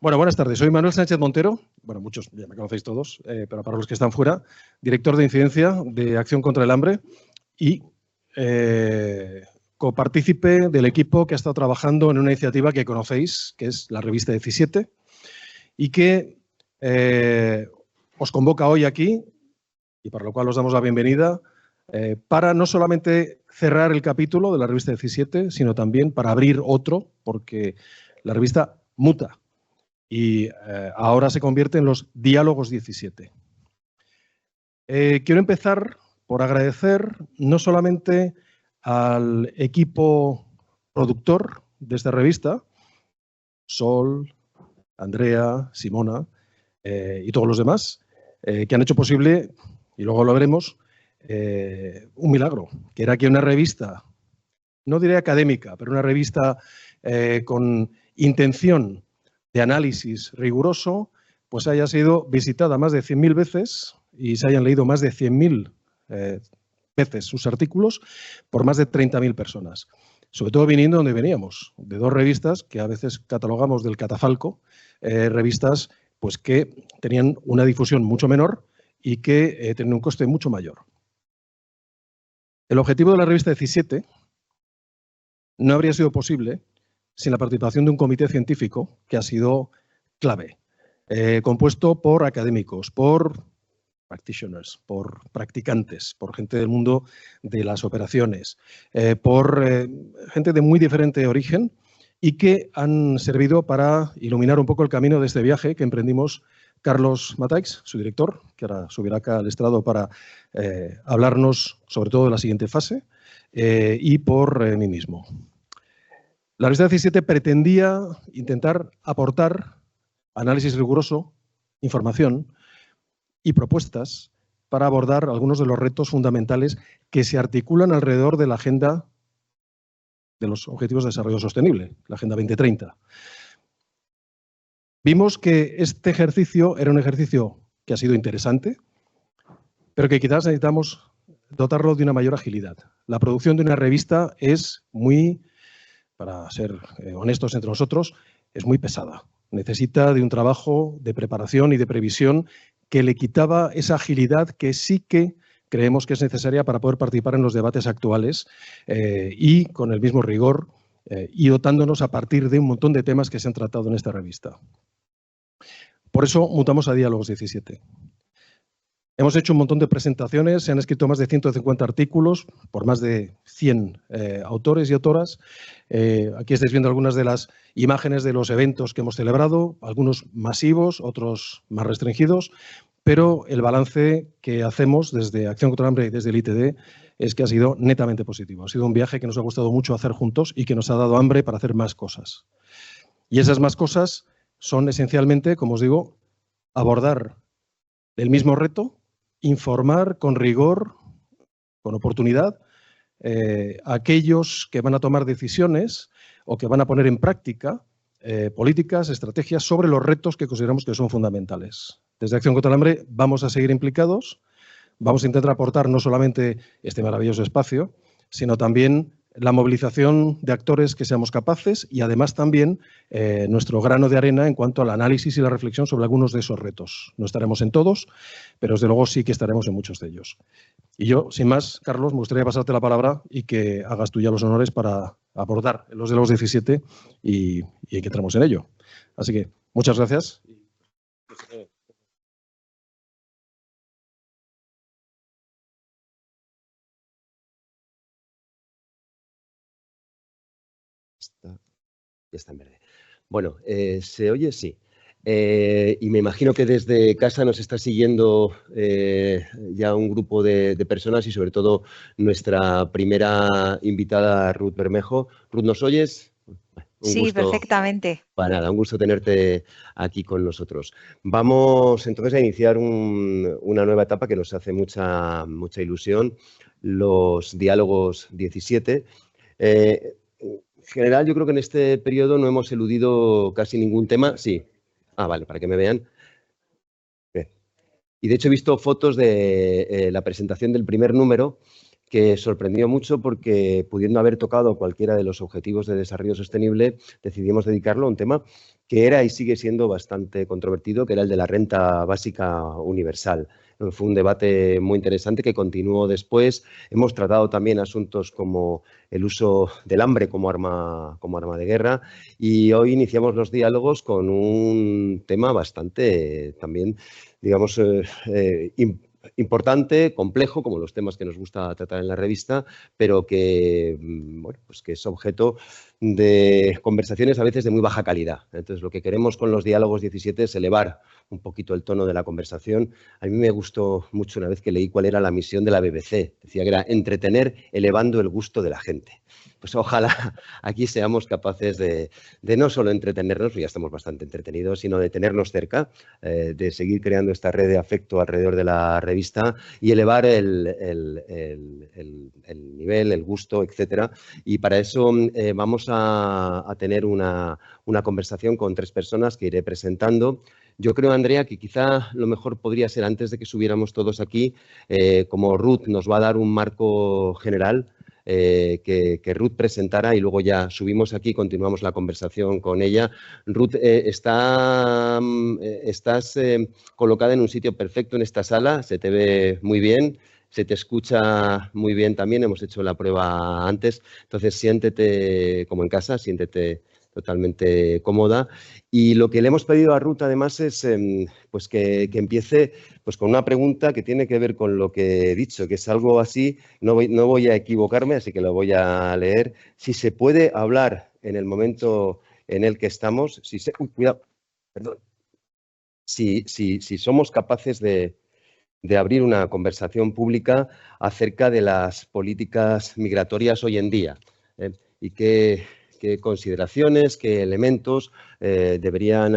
Bueno, buenas tardes. Soy Manuel Sánchez Montero. Bueno, muchos ya me conocéis todos, pero para los que están fuera, director de incidencia de Acción contra el Hambre y copartícipe del equipo que ha estado trabajando en una iniciativa que conocéis, que es la revista 17, y que os convoca hoy aquí, y para lo cual os damos la bienvenida, para no solamente cerrar el capítulo de la revista 17, sino también para abrir otro, porque la revista muta. Y ahora se convierte en los Diálogos 17. Quiero empezar por agradecer no solamente al equipo productor de esta revista, Sol, Andrea, Simona y todos los demás, que han hecho posible, y luego lo veremos, un milagro, que era que una revista, no diré académica, pero una revista con intención de análisis riguroso, pues haya sido visitada más de 100.000 veces y se hayan leído más de 100.000 veces sus artículos por más de 30.000 personas. Sobre todo viniendo donde veníamos, de dos revistas que a veces catalogamos del catafalco, revistas pues que tenían una difusión mucho menor y que tenían un coste mucho mayor. El objetivo de la revista 17 no habría sido posible sin la participación de un comité científico que ha sido clave, compuesto por académicos, por practitioners, por practicantes, por gente del mundo de las operaciones, por gente de muy diferente origen y que han servido para iluminar un poco el camino de este viaje que emprendimos Carlos Mataix, su director, que ahora subirá acá al estrado para hablarnos sobre todo de la siguiente fase, y por mí mismo. La revista 17 pretendía intentar aportar análisis riguroso, información y propuestas para abordar algunos de los retos fundamentales que se articulan alrededor de la agenda de los Objetivos de Desarrollo Sostenible, la Agenda 2030. Vimos que este ejercicio era un ejercicio que ha sido interesante, pero que quizás necesitamos dotarlo de una mayor agilidad. La producción de una revista es muy, para ser honestos entre nosotros, es muy pesada. Necesita de un trabajo de preparación y de previsión que le quitaba esa agilidad que sí que creemos que es necesaria para poder participar en los debates actuales y con el mismo rigor y dotándonos a partir de un montón de temas que se han tratado en esta revista. Por eso mutamos a Diálogos 17. Hemos hecho un montón de presentaciones, se han escrito más de 150 artículos por más de 100 autores y autoras. Aquí estáis viendo algunas de las imágenes de los eventos que hemos celebrado, algunos masivos, otros más restringidos, pero el balance que hacemos desde Acción contra el Hambre y desde el ITD es que ha sido netamente positivo. Ha sido un viaje que nos ha gustado mucho hacer juntos y que nos ha dado hambre para hacer más cosas. Y esas más cosas son esencialmente, como os digo, abordar el mismo reto, informar con rigor, con oportunidad, a aquellos que van a tomar decisiones o que van a poner en práctica políticas, estrategias sobre los retos que consideramos que son fundamentales. Desde Acción contra el Hambre vamos a seguir implicados, vamos a intentar aportar no solamente este maravilloso espacio, sino también la movilización de actores que seamos capaces y además también nuestro grano de arena en cuanto al análisis y la reflexión sobre algunos de esos retos. No estaremos en todos, pero desde luego sí que estaremos en muchos de ellos. Y yo, sin más, Carlos, me gustaría pasarte la palabra y que hagas tú ya los honores para abordar los Diálogos 17 y que entremos en ello. Así que, muchas gracias. Ya está en verde. Bueno, ¿se oye? Sí. Y me imagino que desde casa nos está siguiendo ya un grupo de personas y sobre todo nuestra primera invitada, Ruth Bermejo. Ruth, ¿nos oyes? Sí, perfectamente. Para nada, un gusto tenerte aquí con nosotros. Vamos entonces a iniciar una nueva etapa que nos hace mucha ilusión, los Diálogos 17. En general, yo creo que en este periodo no hemos eludido casi ningún tema. Sí. Ah, vale, para que me vean. Bien. Y de hecho he visto fotos de la presentación del primer número que sorprendió mucho porque pudiendo haber tocado cualquiera de los objetivos de desarrollo sostenible, decidimos dedicarlo a un tema que era y sigue siendo bastante controvertido, que era el de la renta básica universal. Fue un debate muy interesante que continuó después. Hemos tratado también asuntos como el uso del hambre como arma de guerra, y hoy iniciamos los diálogos con un tema bastante también, digamos, importante, complejo, como los temas que nos gusta tratar en la revista, pero que, bueno, pues que es objeto de conversaciones a veces de muy baja calidad. Entonces, lo que queremos con los diálogos 17 es elevar un poquito el tono de la conversación. A mí me gustó mucho una vez que leí cuál era la misión de la BBC. Decía que era entretener elevando el gusto de la gente. Pues ojalá aquí seamos capaces de no solo entretenernos, ya estamos bastante entretenidos, sino de tenernos cerca, de seguir creando esta red de afecto alrededor de la revista y elevar el nivel, el gusto, etcétera. Y para eso vamos a tener una conversación con 3 personas que iré presentando. Yo creo, Andrea, que quizá lo mejor podría ser, antes de que subiéramos todos aquí, como Ruth nos va a dar un marco general, que Ruth presentara y luego ya subimos aquí y continuamos la conversación con ella. Ruth, estás colocada en un sitio perfecto en esta sala, se te ve muy bien, se te escucha muy bien también, hemos hecho la prueba antes, entonces siéntete como en casa, siéntete totalmente cómoda. Y lo que le hemos pedido a Ruth además es pues que empiece pues con una pregunta que tiene que ver con lo que he dicho, que es algo así, no voy a equivocarme, así que lo voy a leer. Si se puede hablar en el momento en el que estamos, cuidado, perdón. Si somos capaces de abrir una conversación pública acerca de las políticas migratorias hoy en día, y qué consideraciones, qué elementos deberían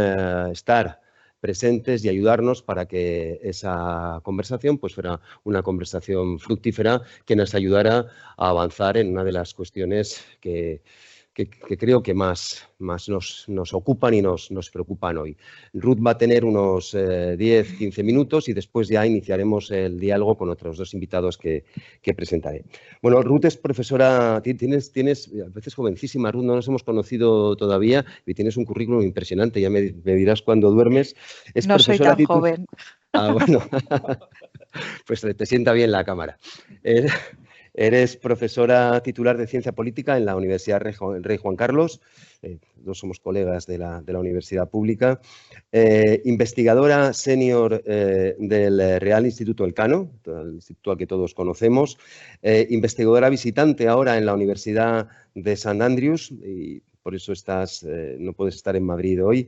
estar presentes y ayudarnos para que esa conversación pues fuera una conversación fructífera que nos ayudara a avanzar en una de las cuestiones que creo que más nos ocupan y nos preocupan hoy. Ruth va a tener unos 10-15 minutos y después ya iniciaremos el diálogo con otros 2 invitados que presentaré. Bueno, Ruth es profesora, tienes a veces jovencísima, Ruth, no nos hemos conocido todavía y tienes un currículum impresionante, ya me dirás cuando duermes. Es no soy tan joven. Ah, bueno, pues te sienta bien la cámara. Eres profesora titular de Ciencia Política en la Universidad Rey Juan Carlos. Dos somos colegas de la Universidad Pública. Investigadora senior del Real Instituto Elcano, el instituto al que todos conocemos. Investigadora visitante ahora en la Universidad de St. Andrews, y por eso no puedes estar en Madrid hoy.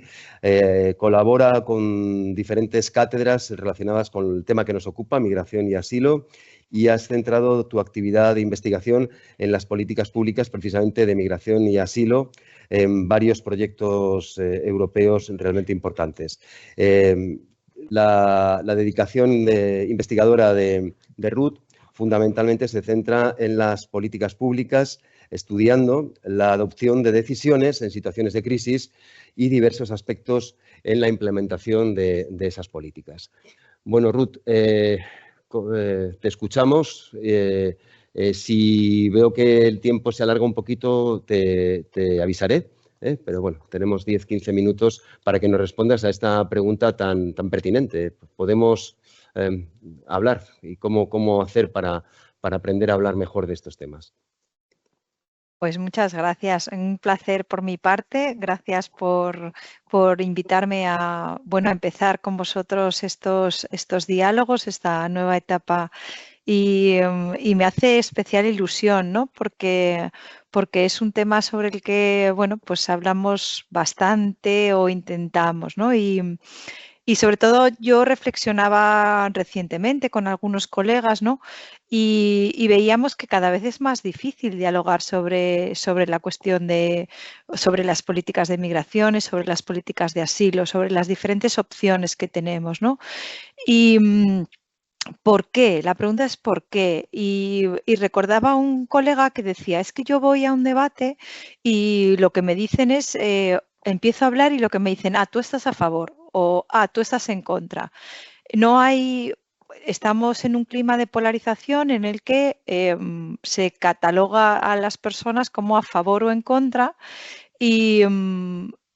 Colabora con diferentes cátedras relacionadas con el tema que nos ocupa, migración y asilo, y has centrado tu actividad de investigación en las políticas públicas precisamente de migración y asilo en varios proyectos europeos realmente importantes. La dedicación investigadora de Ruth fundamentalmente se centra en las políticas públicas, estudiando la adopción de decisiones en situaciones de crisis y diversos aspectos en la implementación de esas políticas. Bueno, Ruth, te escuchamos. Si veo que el tiempo se alarga un poquito, te avisaré. Pero bueno, tenemos 10-15 minutos para que nos respondas a esta pregunta tan pertinente. ¿Podemos hablar y cómo hacer para aprender a hablar mejor de estos temas? Pues muchas gracias. Un placer por mi parte. Gracias por invitarme a empezar con vosotros estos diálogos, esta nueva etapa. Y me hace especial ilusión, ¿no? Porque es un tema sobre el que, pues hablamos bastante o intentamos, ¿no? Y sobre todo yo reflexionaba recientemente con algunos colegas, ¿no? Y veíamos que cada vez es más difícil dialogar sobre la cuestión sobre las políticas de migraciones, sobre las políticas de asilo, sobre las diferentes opciones que tenemos, ¿no? Y ¿por qué? La pregunta es ¿por qué? Y recordaba a un colega que decía, es que yo voy a un debate y lo que me dicen es, empiezo a hablar y lo que me dicen, tú estás a favor o tú estás en contra. Estamos en un clima de polarización en el que se cataloga a las personas como a favor o en contra y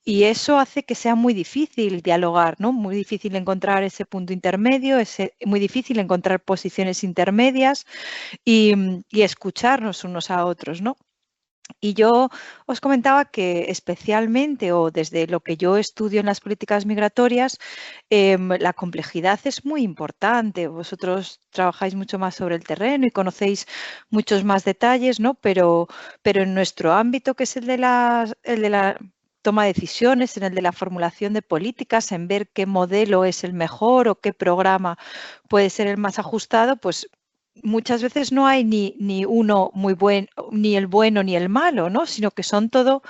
Y eso hace que sea muy difícil dialogar, ¿no? Muy difícil encontrar ese punto intermedio, muy difícil encontrar posiciones intermedias y escucharnos unos a otros, ¿no? Y yo os comentaba que especialmente, o desde lo que yo estudio en las políticas migratorias, la complejidad es muy importante. Vosotros trabajáis mucho más sobre el terreno y conocéis muchos más detalles, ¿no? Pero en nuestro ámbito, que es el de la toma de decisiones, en el de la formulación de políticas, en ver qué modelo es el mejor o qué programa puede ser el más ajustado, pues muchas veces no hay ni uno muy bueno, ni el bueno ni el malo, ¿no? Sino que son todo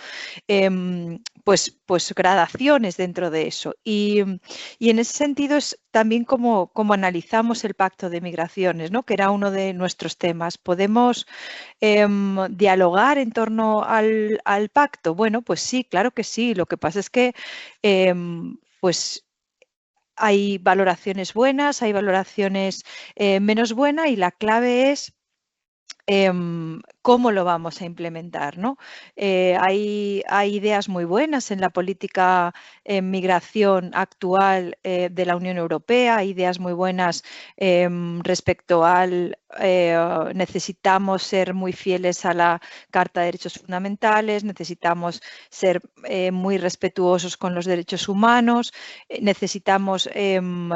pues gradaciones dentro de eso. Y en ese sentido es también como analizamos el Pacto de Migraciones, ¿no? Que era uno de nuestros temas. ¿Podemos dialogar en torno al pacto? Bueno, pues sí, claro que sí. Lo que pasa es que pues hay valoraciones buenas, hay valoraciones menos buenas, y la clave es cómo lo vamos a implementar, ¿no? Hay ideas muy buenas en la política en migración actual de la Unión Europea, hay ideas muy buenas respecto al necesitamos ser muy fieles a la Carta de Derechos Fundamentales, necesitamos ser muy respetuosos con los derechos humanos, necesitamos,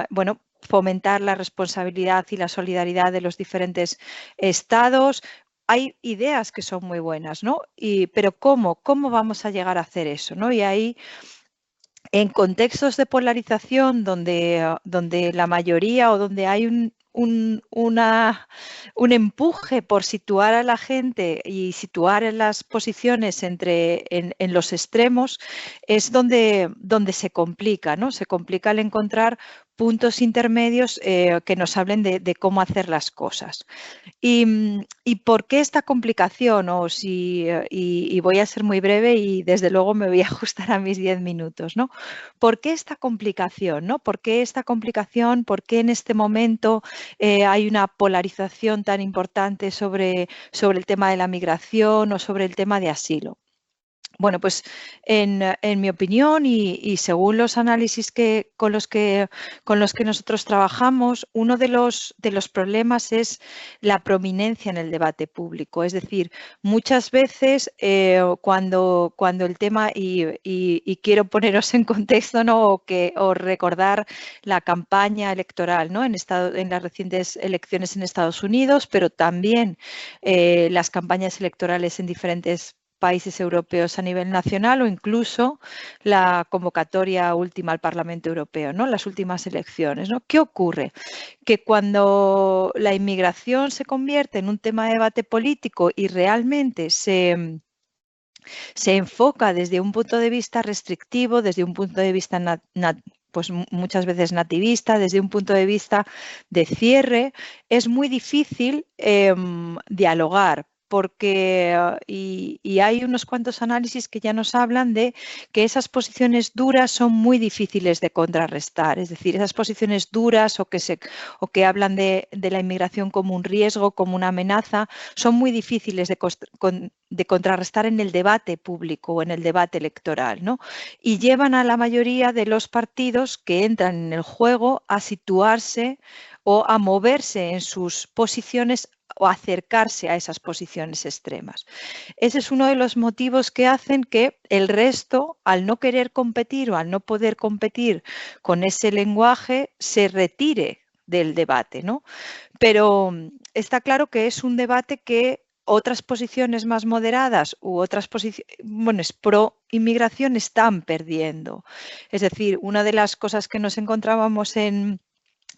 bueno, fomentar la responsabilidad y la solidaridad de los diferentes estados. Hay ideas que son muy buenas, ¿no? Pero ¿cómo vamos a llegar a hacer eso, ¿no? Y ahí, en contextos de polarización donde la mayoría o donde hay un empuje por situar a la gente y situar en las posiciones en los extremos, es donde se complica, ¿no? Se complica el encontrar puntos intermedios que nos hablen de cómo hacer las cosas. ¿Y por qué esta complicación? Y voy a ser muy breve y desde luego me voy a ajustar a mis 10 minutos, ¿no? ¿Por qué esta complicación, no? ¿Por qué esta complicación? ¿Por qué en este momento hay una polarización tan importante sobre el tema de la migración o sobre el tema de asilo? Bueno, pues en mi opinión y según los análisis con los que nosotros trabajamos, uno de los problemas es la prominencia en el debate público. Es decir, muchas veces cuando el tema, y quiero poneros en contexto, ¿no? o recordar la campaña electoral, ¿no? en las recientes elecciones en Estados Unidos, pero también las campañas electorales en diferentes países europeos a nivel nacional, o incluso la convocatoria última al Parlamento Europeo, ¿no? Las últimas elecciones, ¿no? ¿Qué ocurre? Que cuando la inmigración se convierte en un tema de debate político y realmente se enfoca desde un punto de vista restrictivo, desde un punto de vista pues muchas veces nativista, desde un punto de vista de cierre, es muy difícil dialogar, porque y hay unos cuantos análisis que ya nos hablan de que esas posiciones duras son muy difíciles de contrarrestar. Es decir, esas posiciones duras o que hablan de la inmigración como un riesgo, como una amenaza, son muy difíciles de contrarrestar en el debate público o en el debate electoral, ¿no? Y llevan a la mayoría de los partidos que entran en el juego a situarse o a moverse en sus posiciones o acercarse a esas posiciones extremas. Ese es uno de los motivos que hacen que el resto, al no querer competir o al no poder competir con ese lenguaje, se retire del debate, ¿no? Pero está claro que es un debate que otras posiciones más moderadas u otras posiciones pro inmigración están perdiendo. Es decir, una de las cosas que nos encontrábamos en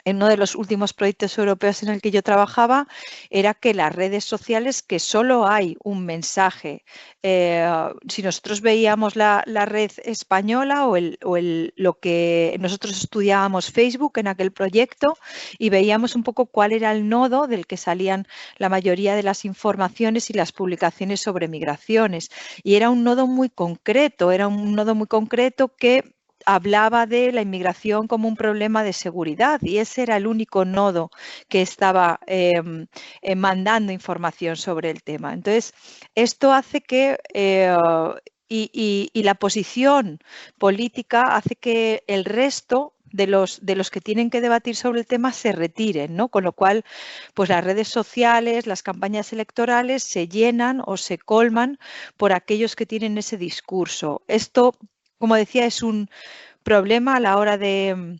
uno de los últimos proyectos europeos en el que yo trabajaba era que las redes sociales, que solo hay un mensaje. Si nosotros veíamos la red española o lo que nosotros estudiábamos Facebook en aquel proyecto y veíamos un poco cuál era el nodo del que salían la mayoría de las informaciones y las publicaciones sobre migraciones. Y era un nodo muy concreto, que hablaba de la inmigración como un problema de seguridad, y ese era el único nodo que estaba mandando información sobre el tema. Entonces, esto hace que y la posición política hace que el resto de los que tienen que debatir sobre el tema se retiren, ¿no? Con lo cual, pues las redes sociales, las campañas electorales se llenan o se colman por aquellos que tienen ese discurso. Esto, como decía, es un problema a la hora de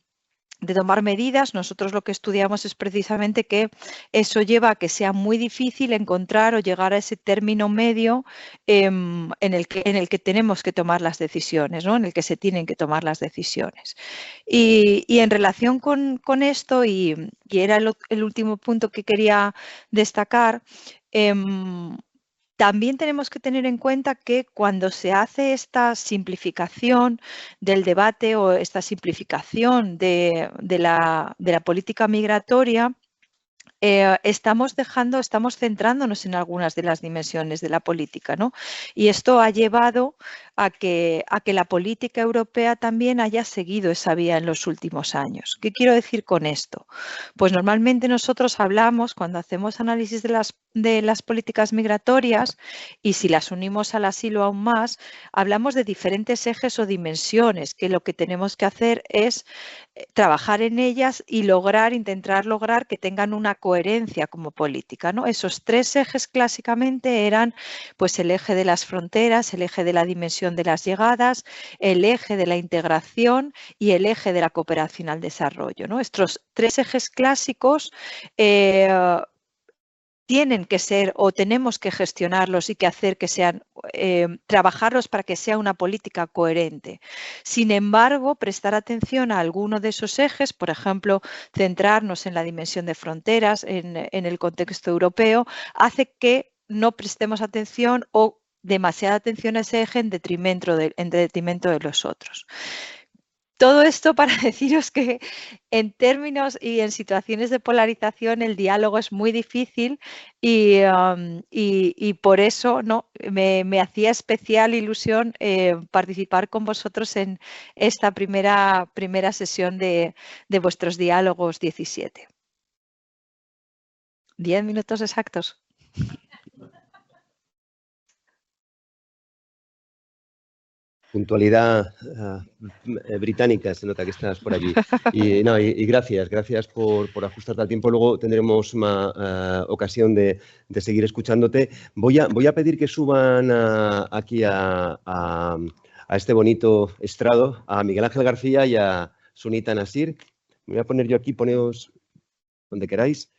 tomar medidas. Nosotros lo que estudiamos es precisamente que eso lleva a que sea muy difícil encontrar o llegar a ese término medio en el que tenemos que tomar las decisiones, ¿no? En el que se tienen que tomar las decisiones. Y en relación con esto, y era el último punto que quería destacar, también tenemos que tener en cuenta que cuando se hace esta simplificación del debate o esta simplificación de la política migratoria, estamos centrándonos en algunas de las dimensiones de la política, ¿no? Y esto ha llevado a que la política europea también haya seguido esa vía en los últimos años. ¿Qué quiero decir con esto? Pues normalmente nosotros hablamos, cuando hacemos análisis de las políticas migratorias, y si las unimos al asilo aún más, hablamos de diferentes ejes o dimensiones, que lo que tenemos que hacer es trabajar en ellas y intentar lograr que tengan una coherencia como política, ¿no? Esos tres ejes clásicamente eran pues el eje de las fronteras, el eje de la dimensión de las llegadas, el eje de la integración y el eje de la cooperación al desarrollo, ¿no? Estos tres ejes clásicos tienen que ser o tenemos que gestionarlos y que hacer que sean, trabajarlos para que sea una política coherente. Sin embargo, prestar atención a alguno de esos ejes, por ejemplo, centrarnos en la dimensión de fronteras en el contexto europeo, hace que no prestemos atención o demasiada atención a ese eje en detrimento de los otros. Todo esto para deciros que en términos y en situaciones de polarización el diálogo es muy difícil y por eso ¿no? me hacía especial ilusión participar con vosotros en esta primera sesión de vuestros diálogos 17. 10 minutos exactos. Puntualidad británica, se nota que estás por allí. Y gracias por ajustarte al tiempo. Luego tendremos una ocasión de seguir escuchándote. Voy a pedir que suban aquí a este bonito estrado a Miguel Ángel García y a Sunita Nasir. Me voy a poner yo aquí, poneos donde queráis.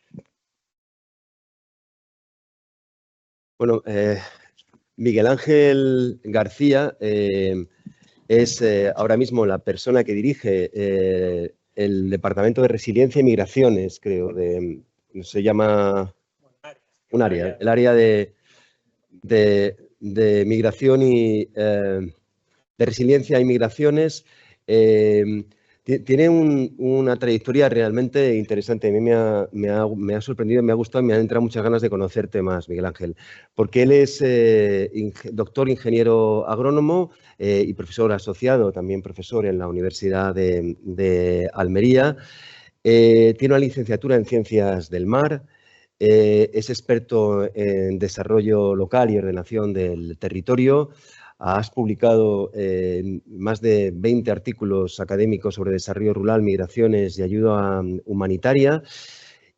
Bueno, Miguel Ángel García es ahora mismo la persona que dirige el Departamento de Resiliencia y Migraciones, creo, se llama un área, el área de migración y de resiliencia y migraciones. Tiene una trayectoria realmente interesante. A mí me ha sorprendido, me ha gustado y me han entrado muchas ganas de conocerte más, Miguel Ángel, porque él es doctor ingeniero agrónomo y profesor asociado, también profesor en la Universidad de Almería. Tiene una licenciatura en Ciencias del Mar. Es experto en desarrollo local y ordenación del territorio. Has publicado más de 20 artículos académicos sobre desarrollo rural, migraciones y ayuda humanitaria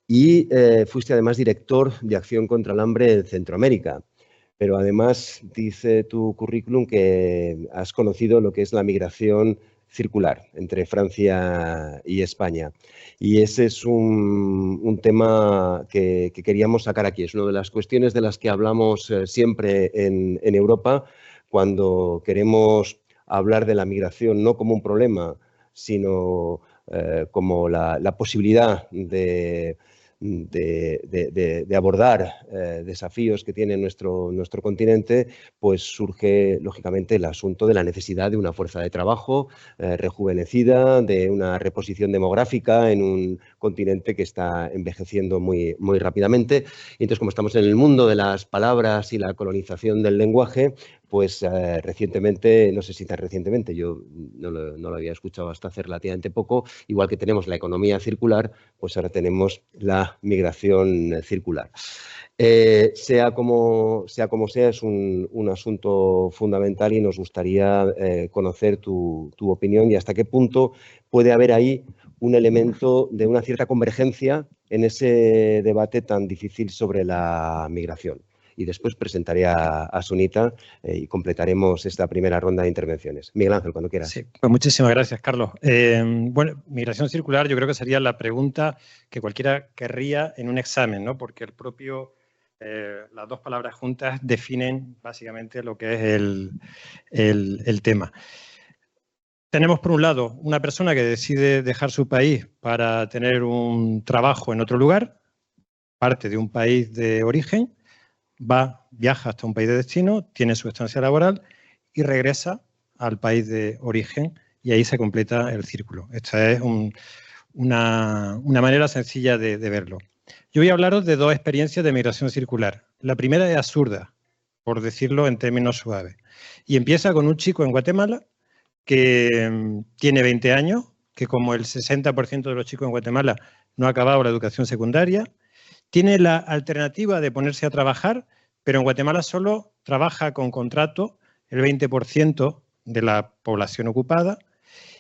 y fuiste además director de Acción contra el Hambre en Centroamérica. Pero además dice tu currículum que has conocido lo que es la migración circular entre Francia y España. Y ese es un tema que queríamos sacar aquí. Es una de las cuestiones de las que hablamos siempre en Europa, cuando queremos hablar de la migración no como un problema, sino como la posibilidad de abordar desafíos que tiene nuestro continente, pues surge lógicamente el asunto de la necesidad de una fuerza de trabajo rejuvenecida, de una reposición demográfica en un continente que está envejeciendo muy rápidamente. Y entonces, como estamos en el mundo de las palabras y la colonización del lenguaje, pues recientemente, no sé si tan recientemente, yo no lo había escuchado hasta hace relativamente poco, igual que tenemos la economía circular, pues ahora tenemos la migración circular. Sea como sea, es un asunto fundamental y nos gustaría conocer tu opinión y hasta qué punto puede haber ahí un elemento de una cierta convergencia en ese debate tan difícil sobre la migración. Y después presentaré a Sunita y completaremos esta primera ronda de intervenciones. Miguel Ángel, cuando quieras. Sí, pues muchísimas gracias, Carlos. Bueno, migración circular yo creo que sería la pregunta que cualquiera querría en un examen, ¿no? Porque las dos palabras juntas definen básicamente lo que es el tema. Tenemos, por un lado, una persona que decide dejar su país para tener un trabajo en otro lugar, parte de un país de origen, viaja hasta un país de destino, tiene su estancia laboral y regresa al país de origen y ahí se completa el círculo. Esta es una manera sencilla de verlo. Yo voy a hablaros de dos experiencias de migración circular. La primera es absurda, por decirlo en términos suaves. Y empieza con un chico en Guatemala que tiene 20 años, que como el 60% de los chicos en Guatemala no ha acabado la educación secundaria, tiene la alternativa de ponerse a trabajar, pero en Guatemala solo trabaja con contrato el 20% de la población ocupada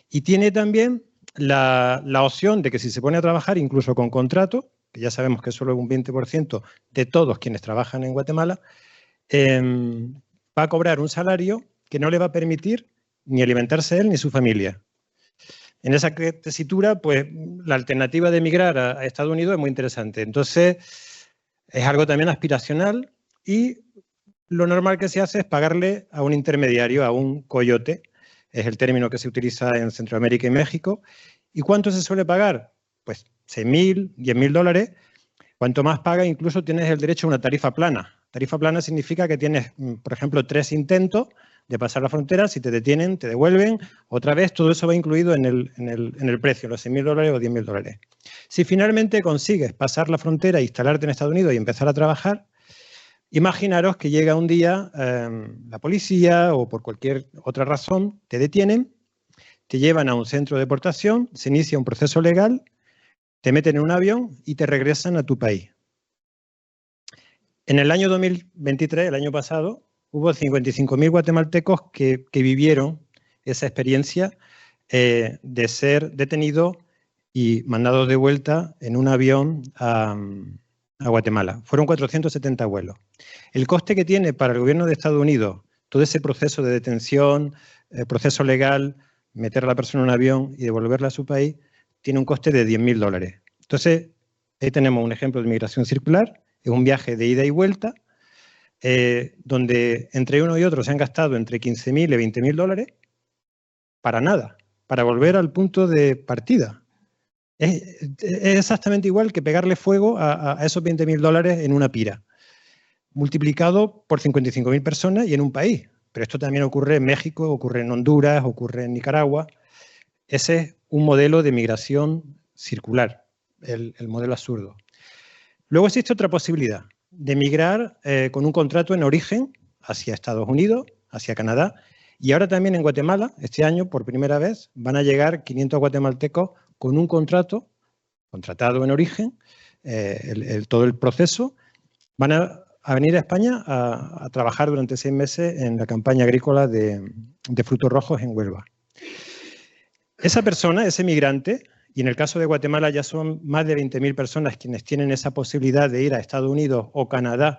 y tiene también la opción de que si se pone a trabajar incluso con contrato, que ya sabemos que solo es un 20% de todos quienes trabajan en Guatemala, va a cobrar un salario que no le va a permitir ni alimentarse él ni su familia. En esa tesitura, pues la alternativa de emigrar a Estados Unidos es muy interesante. Entonces, es algo también aspiracional y lo normal que se hace es pagarle a un intermediario, a un coyote, es el término que se utiliza en Centroamérica y México. ¿Y cuánto se suele pagar? Pues $6.000, $10.000. Cuanto más paga, incluso tienes el derecho a una tarifa plana. Tarifa plana significa que tienes, por ejemplo, 3 intentos de pasar la frontera, si te detienen, te devuelven, otra vez, todo eso va incluido en el precio, los $6.000 o $10.000. Si finalmente consigues pasar la frontera, instalarte en Estados Unidos y empezar a trabajar, imaginaros que llega un día la policía o por cualquier otra razón te detienen, te llevan a un centro de deportación, se inicia un proceso legal, te meten en un avión y te regresan a tu país. En el año 2023, el año pasado, hubo 55.000 guatemaltecos que vivieron esa experiencia de ser detenidos y mandados de vuelta en un avión a Guatemala. Fueron 470 vuelos. El coste que tiene para el gobierno de Estados Unidos todo ese proceso de detención, proceso legal, meter a la persona en un avión y devolverla a su país, tiene un coste de $10.000. Entonces, ahí tenemos un ejemplo de migración circular. Es un viaje de ida y vuelta, donde entre uno y otro se han gastado entre $15.000 y $20.000 para nada, para volver al punto de partida. Es exactamente igual que pegarle fuego a esos $20.000 en una pira, multiplicado por 55.000 personas y en un país. Pero esto también ocurre en México, ocurre en Honduras, ocurre en Nicaragua. Ese es un modelo de migración circular, el modelo absurdo. Luego existe otra posibilidad, de migrar con un contrato en origen hacia Estados Unidos, hacia Canadá, y ahora también en Guatemala, este año, por primera vez, van a llegar 500 guatemaltecos con un contratado en origen, todo el proceso, van a venir a España a trabajar durante 6 meses en la campaña agrícola de frutos rojos en Huelva. Esa persona, ese migrante, y en el caso de Guatemala ya son más de 20.000 personas quienes tienen esa posibilidad de ir a Estados Unidos o Canadá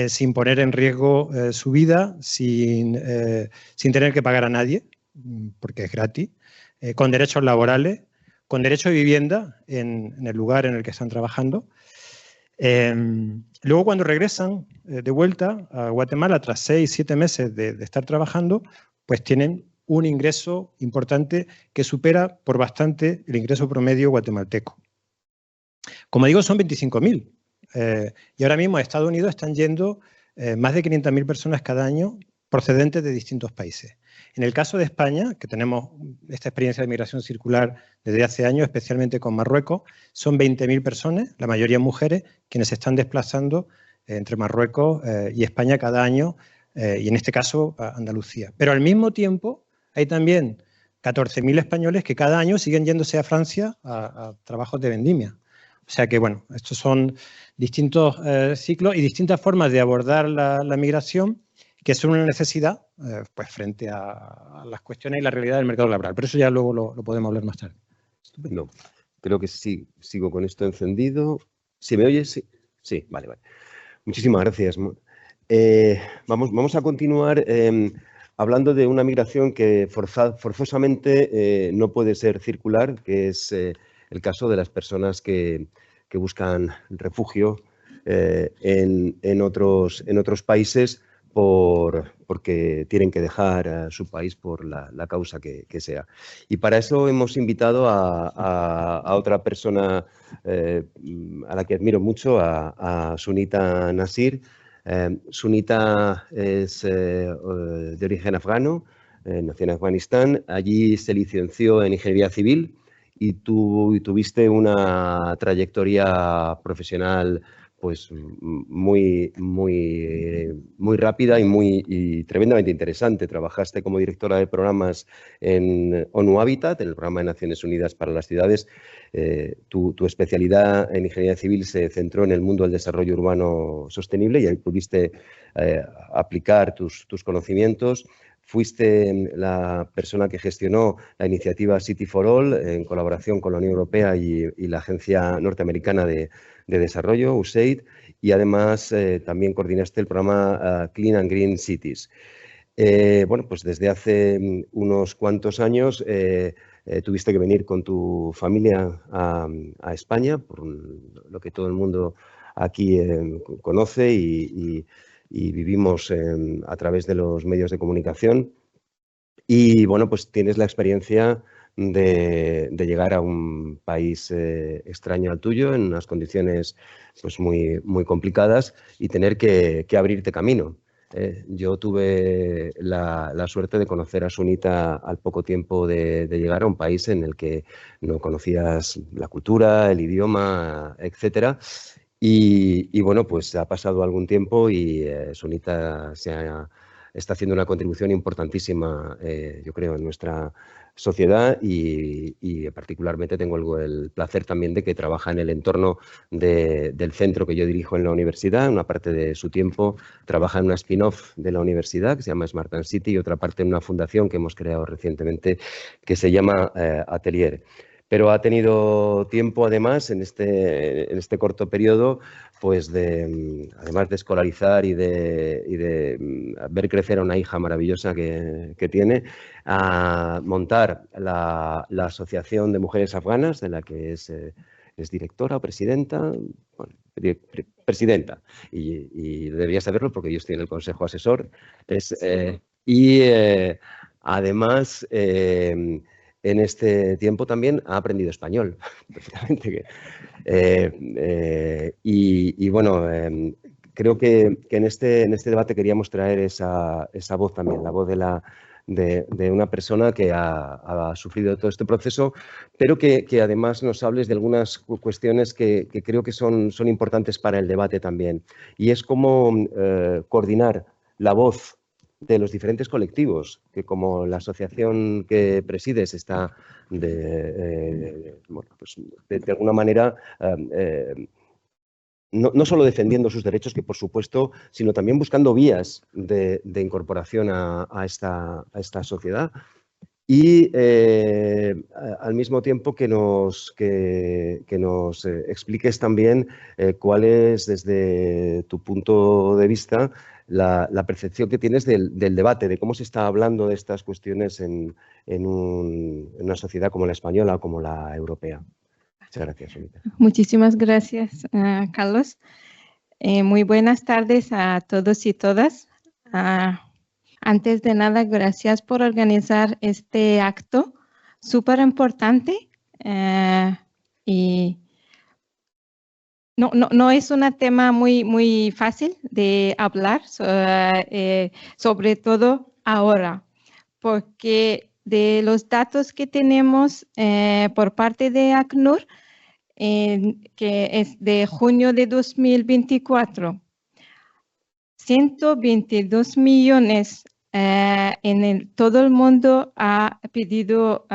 sin poner en riesgo su vida, sin tener que pagar a nadie, porque es gratis, con derechos laborales, con derecho a vivienda en el lugar en el que están trabajando. Luego, cuando regresan de vuelta a Guatemala, tras 6 o 7 meses de estar trabajando, pues tienen un ingreso importante que supera por bastante el ingreso promedio guatemalteco. Como digo, son 25.000. Y ahora mismo a Estados Unidos están yendo más de 500.000 personas cada año procedentes de distintos países. En el caso de España, que tenemos esta experiencia de migración circular desde hace años, especialmente con Marruecos, son 20.000 personas, la mayoría mujeres, quienes se están desplazando entre Marruecos y España cada año y en este caso a Andalucía. Pero al mismo tiempo hay también 14.000 españoles que cada año siguen yéndose a Francia a trabajos de vendimia. O sea que, bueno, estos son distintos ciclos y distintas formas de abordar la migración que son una necesidad pues frente a las cuestiones y la realidad del mercado laboral. Pero eso ya luego lo podemos hablar más tarde. Estupendo. Creo que sí, sigo con esto encendido. ¿Sí me oyes? Sí, sí, vale, vale. Muchísimas gracias. Vamos a continuar hablando de una migración que forzosamente no puede ser circular, que es el caso de las personas que buscan refugio en otros países porque tienen que dejar a su país por la causa que sea. Y para eso hemos invitado a otra persona a la que admiro mucho, a Sunita Nasir. Sunita es de origen afgano, nació en Afganistán. Allí se licenció en Ingeniería Civil y tuviste una trayectoria profesional pues muy rápida y tremendamente interesante. Trabajaste como directora de programas en ONU Habitat, en el programa de Naciones Unidas para las Ciudades. Tu especialidad en Ingeniería Civil se centró en el mundo del desarrollo urbano sostenible y ahí pudiste aplicar tus conocimientos. Fuiste la persona que gestionó la iniciativa City for All en colaboración con la Unión Europea y la Agencia Norteamericana de Desarrollo, USAID, y además también coordinaste el programa Clean and Green Cities. Bueno, pues desde hace unos cuantos años tuviste que venir con tu familia a España, por lo que todo el mundo aquí conoce y vivimos a través de los medios de comunicación. Y bueno, pues tienes la experiencia de llegar a un país extraño al tuyo, en unas condiciones pues muy complicadas y tener que abrirte camino. Yo tuve la suerte de conocer a Sunita al poco tiempo de llegar a un país en el que no conocías la cultura, el idioma, etcétera. Y bueno, pues ha pasado algún tiempo y Sunita está haciendo una contribución importantísima, yo creo, en nuestra sociedad y particularmente tengo el placer también de que trabaja en el entorno del centro que yo dirijo en la universidad. Una parte de su tiempo trabaja en una spin-off de la universidad que se llama Smart and City y otra parte en una fundación que hemos creado recientemente que se llama Atelier. Pero ha tenido tiempo, además, en este corto periodo, pues además de escolarizar y de ver crecer a una hija maravillosa que tiene, a montar la Asociación de Mujeres Afganas, de la que es directora o presidenta. Bueno, presidenta, y debería saberlo porque yo estoy en el consejo asesor. Además, en este tiempo también ha aprendido español, perfectamente. Y bueno, creo que en este debate queríamos traer esa voz también, la voz de una persona que ha sufrido todo este proceso, pero que además nos hables de algunas cuestiones que creo que son importantes para el debate también. Y es cómo coordinar la voz de los diferentes colectivos, que como la asociación que presides está de alguna manera no solo defendiendo sus derechos, que por supuesto, sino también buscando vías de incorporación a esta sociedad. Y al mismo tiempo que nos expliques también cuál es, desde tu punto de vista, la percepción que tienes del debate, de cómo se está hablando de estas cuestiones en una sociedad como la española o como la europea. Muchas gracias, Sunita. Muchísimas gracias, Carlos. Muy buenas tardes a todos y todas. Antes de nada, gracias por organizar este acto súper importante. Y no es un tema muy fácil de hablar, sobre todo ahora, porque de los datos que tenemos por parte de ACNUR, que es de junio de 2024, 122 millones todo el mundo ha pedido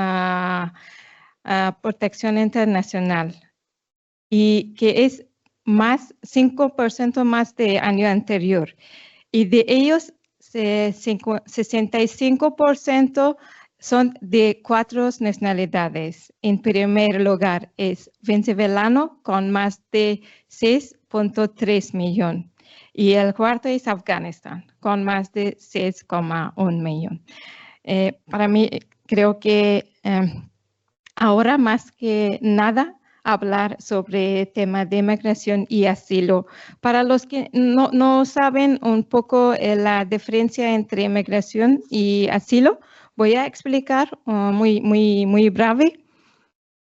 protección internacional y que es más 5% más del año anterior. Y de ellos, 65% son de 4 nacionalidades. En primer lugar es venezolano con más de 6.3 millones. Y el cuarto es Afganistán con más de 6,1 millones. Para mí creo que ahora más que nada hablar sobre el tema de migración y asilo. Para los que no saben un poco la diferencia entre migración y asilo, voy a explicar muy breve.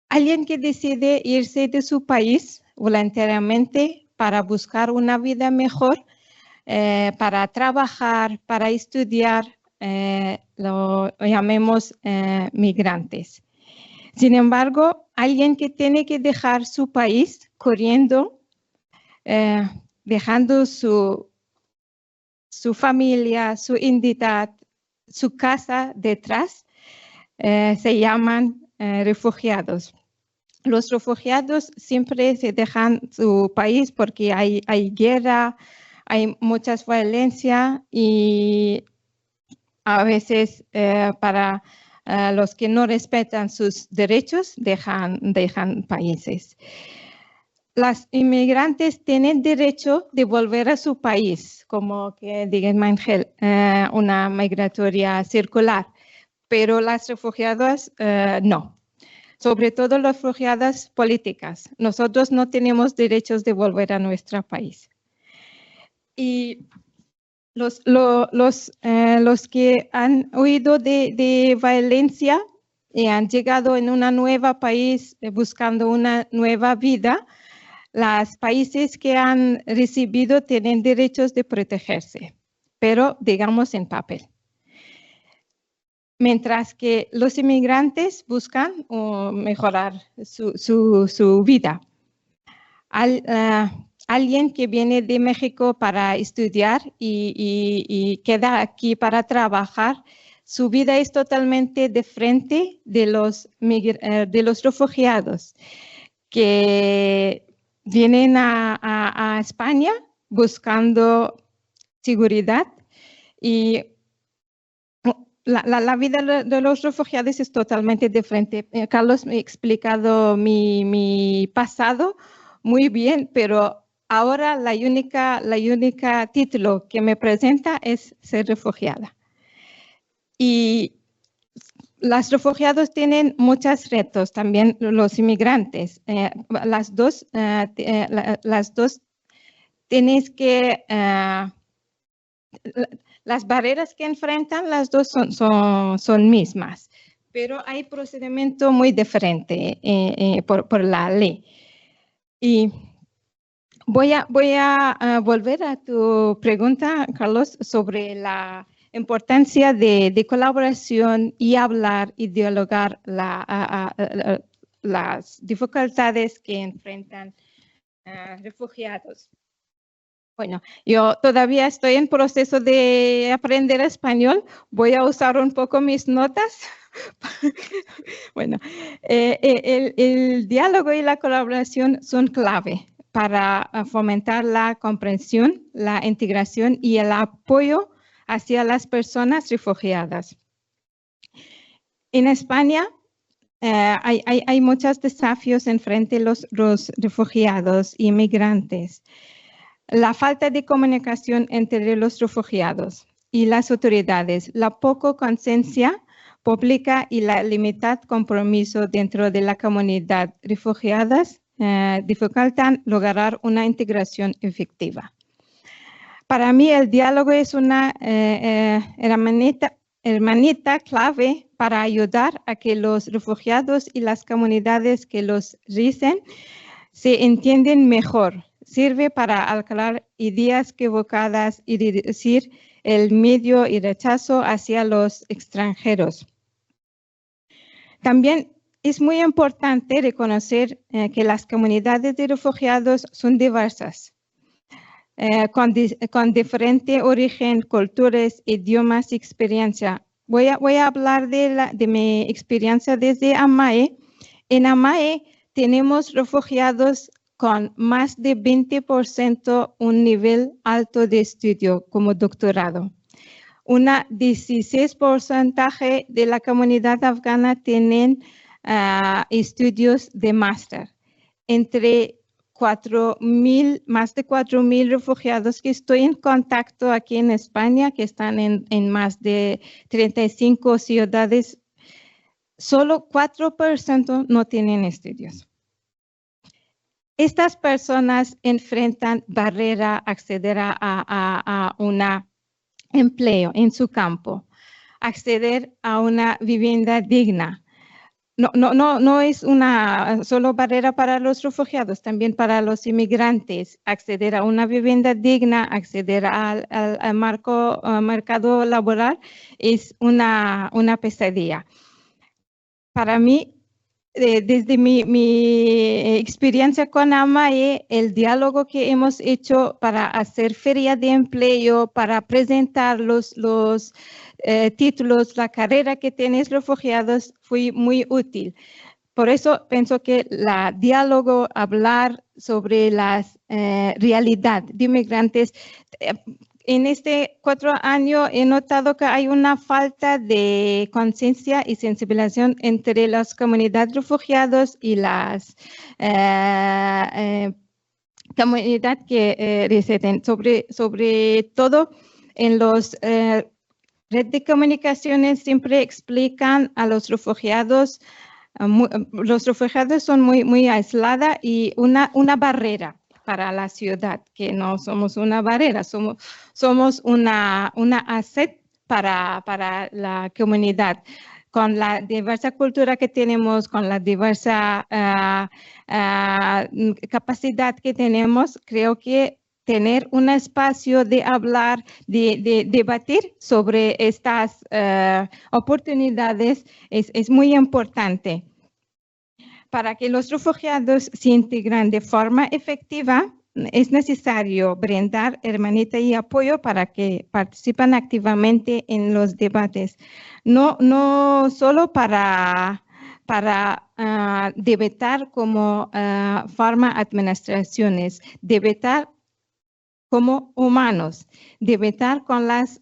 Alguien que decide irse de su país voluntariamente para buscar una vida mejor, para trabajar, para estudiar, lo llamemos migrantes. Sin embargo, alguien que tiene que dejar su país corriendo, dejando su familia, su identidad, su casa detrás, se llaman refugiados. Los refugiados siempre se dejan su país porque hay guerra, hay mucha violencia y a veces para los que no respetan sus derechos dejan países. Los inmigrantes tienen derecho de volver a su país, como que diga Mangel, una migratoria circular, pero las refugiadas no. Sobre todo las refugiadas políticas. Nosotros no tenemos derechos de volver a nuestro país. Y los que han huido de violencia y han llegado en un nuevo país buscando una nueva vida, los países que han recibido tienen derechos de protegerse, pero digamos en papel. Mientras que los inmigrantes buscan mejorar su vida. Alguien que viene de México para estudiar y queda aquí para trabajar, su vida es totalmente diferente de los refugiados que vienen a España buscando seguridad y la vida de los refugiados es totalmente diferente. Carlos me ha explicado mi pasado muy bien, pero ahora la única título que me presenta es ser refugiada. Y los refugiados tienen muchos retos, también los inmigrantes. Las dos tienes que... las barreras que enfrentan las dos son mismas, pero hay procedimiento muy diferente por la ley. Y voy a volver a tu pregunta, Carlos, sobre la importancia de colaboración y hablar y dialogar las dificultades que enfrentan refugiados. Bueno, yo todavía estoy en proceso de aprender español. Voy a usar un poco mis notas. Bueno, el diálogo y la colaboración son clave para fomentar la comprensión, la integración y el apoyo hacia las personas refugiadas. En España hay muchos desafíos enfrente de los refugiados y migrantes. La falta de comunicación entre los refugiados y las autoridades, la poca conciencia pública y la limitado compromiso dentro de la comunidad refugiadas dificultan lograr una integración efectiva. Para mí el diálogo es una herramienta clave para ayudar a que los refugiados y las comunidades que los reciben se entiendan mejor. Sirve para aclarar ideas equivocadas y reducir el miedo y rechazo hacia los extranjeros. También es muy importante reconocer que las comunidades de refugiados son diversas. con diferente origen, culturas, idiomas y experiencia. Voy a hablar de mi experiencia desde AMAE. En AMAE tenemos refugiados con más de 20% un nivel alto de estudio como doctorado. Un 16% de la comunidad afgana tienen estudios de máster. Entre más de 4.000 refugiados que estoy en contacto aquí en España, que están en más de 35 ciudades, solo 4% no tienen estudios. Estas personas enfrentan barrera a acceder a un empleo en su campo, acceder a una vivienda digna. No es una solo barrera para los refugiados, también para los inmigrantes. Acceder a una vivienda digna, acceder al mercado laboral es una pesadilla. Para mí, desde mi experiencia con AMAE, el diálogo que hemos hecho para hacer feria de empleo, para presentar los títulos, la carrera que tienen refugiados, fue muy útil. Por eso pienso que el diálogo, hablar sobre la realidad de inmigrantes, en este 4 años he notado que hay una falta de conciencia y sensibilización entre las comunidades refugiadas y las comunidades que residen, sobre todo en los redes de comunicaciones siempre explican a los refugiados son muy aislados y una barrera para la ciudad, que no somos una barrera, somos una asset para la comunidad. Con la diversa cultura que tenemos, con la diversa capacidad que tenemos, creo que tener un espacio de hablar, de debatir sobre estas oportunidades es muy importante. Para que los refugiados se integren de forma efectiva, es necesario brindar herramientas y apoyo para que participen activamente en los debates. No solo para debatir como forma administraciones, debatir como humanos, debatir con las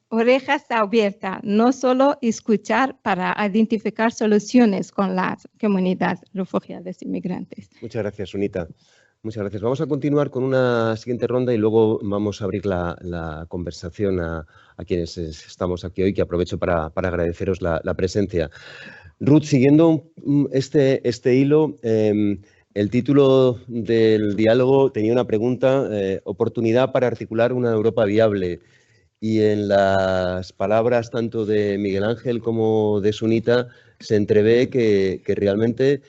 orejas abiertas, no solo escuchar para identificar soluciones con las comunidades refugiadas e inmigrantes. Muchas gracias, Sunita. Muchas gracias. Vamos a continuar con una siguiente ronda y luego vamos a abrir la conversación a quienes estamos aquí hoy, que aprovecho para agradeceros la presencia. Ruth, siguiendo este hilo, el título del diálogo tenía una pregunta, oportunidad para articular una Europa viable. Y en las palabras tanto de Miguel Ángel como de Sunita se entrevé que realmente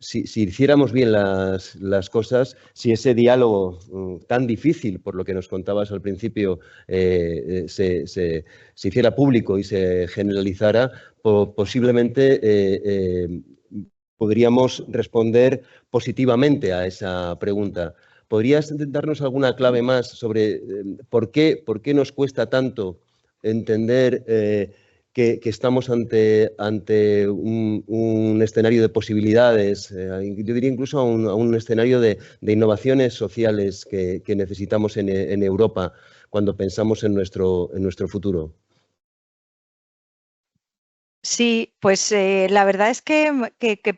si hiciéramos bien las cosas, si ese diálogo tan difícil, por lo que nos contabas al principio, se hiciera público y se generalizara, posiblemente podríamos responder positivamente a esa pregunta. ¿Podrías darnos alguna clave más sobre por qué nos cuesta tanto entender que estamos ante un escenario de posibilidades, yo diría incluso a un escenario de innovaciones sociales que necesitamos en Europa cuando pensamos en nuestro futuro? Sí, pues la verdad es que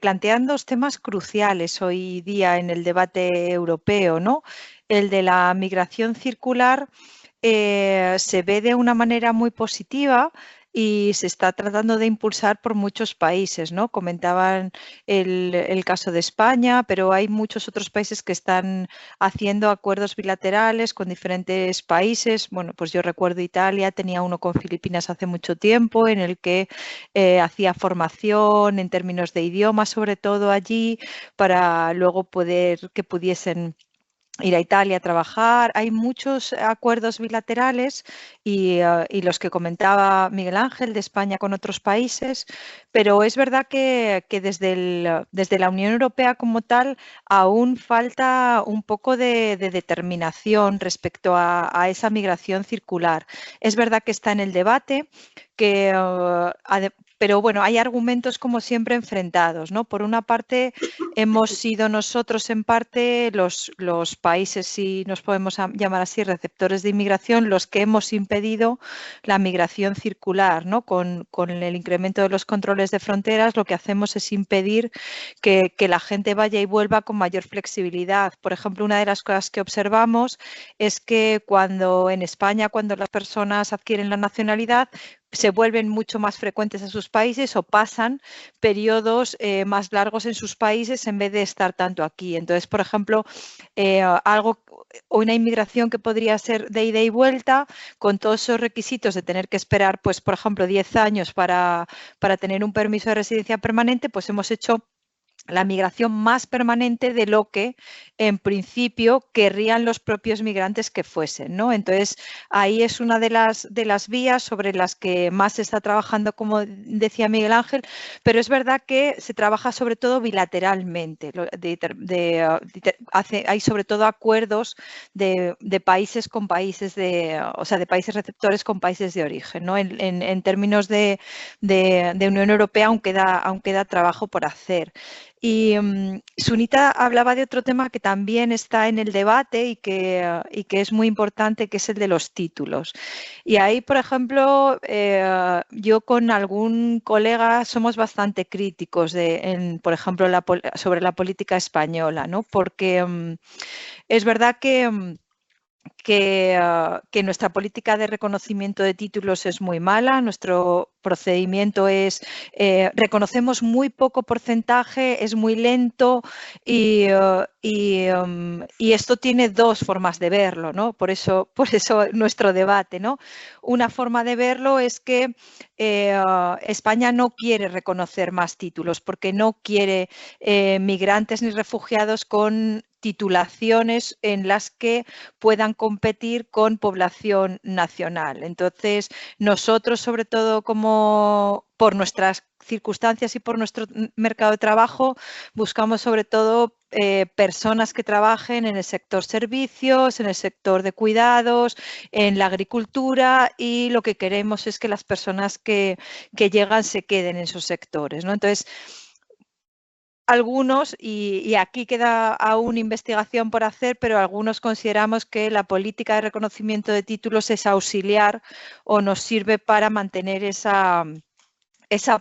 plantean dos temas cruciales hoy día en el debate europeo, ¿no? El de la migración circular se ve de una manera muy positiva y se está tratando de impulsar por muchos países, ¿no? Comentaban el caso de España, pero hay muchos otros países que están haciendo acuerdos bilaterales con diferentes países. Bueno, pues yo recuerdo Italia, tenía uno con Filipinas hace mucho tiempo en el que hacía formación en términos de idioma, sobre todo allí, para luego que pudiesen ir a Italia a trabajar. Hay muchos acuerdos bilaterales y los que comentaba Miguel Ángel de España con otros países, pero es verdad que desde la Unión Europea como tal aún falta un poco de determinación respecto a esa migración circular. Es verdad que está en el debate, pero bueno, hay argumentos como siempre enfrentados, ¿no? Por una parte, hemos sido nosotros en parte los países, si nos podemos llamar así, receptores de inmigración, los que hemos impedido la migración circular, ¿no? Con el incremento de los controles de fronteras, lo que hacemos es impedir que la gente vaya y vuelva con mayor flexibilidad. Por ejemplo, una de las cosas que observamos es que en España, cuando las personas adquieren la nacionalidad, se vuelven mucho más frecuentes a sus países o pasan periodos más largos en sus países en vez de estar tanto aquí. Entonces, por ejemplo, una inmigración que podría ser de ida y vuelta, con todos esos requisitos de tener que esperar, pues, por ejemplo, 10 años para tener un permiso de residencia permanente, pues hemos hecho la migración más permanente de lo que en principio querrían los propios migrantes que fuesen, ¿no? Entonces, ahí es una de las vías sobre las que más se está trabajando, como decía Miguel Ángel, pero es verdad que se trabaja sobre todo bilateralmente. Hay sobre todo acuerdos de países con países, o sea, de países receptores con países de origen, ¿no? En términos de Unión Europea aún queda trabajo por hacer. Y Sunita hablaba de otro tema que también está en el debate y que es muy importante, que es el de los títulos. Y ahí, por ejemplo, yo con algún colega somos bastante críticos, por ejemplo, sobre la política española, ¿no? Porque es verdad que nuestra política de reconocimiento de títulos es muy mala. Nuestro procedimiento reconocemos muy poco porcentaje, es muy lento y esto tiene dos formas de verlo, ¿no? Por eso nuestro debate, ¿no? Una forma de verlo es que España no quiere reconocer más títulos porque no quiere migrantes ni refugiados con titulaciones en las que puedan competir con población nacional. Entonces, nosotros, sobre todo por nuestras circunstancias y por nuestro mercado de trabajo, buscamos sobre todo personas que trabajen en el sector servicios, en el sector de cuidados, en la agricultura, y lo que queremos es que las personas que llegan se queden en esos sectores, ¿no? Entonces, algunos, y aquí queda aún investigación por hacer, pero algunos consideramos que la política de reconocimiento de títulos es auxiliar o nos sirve para mantener esa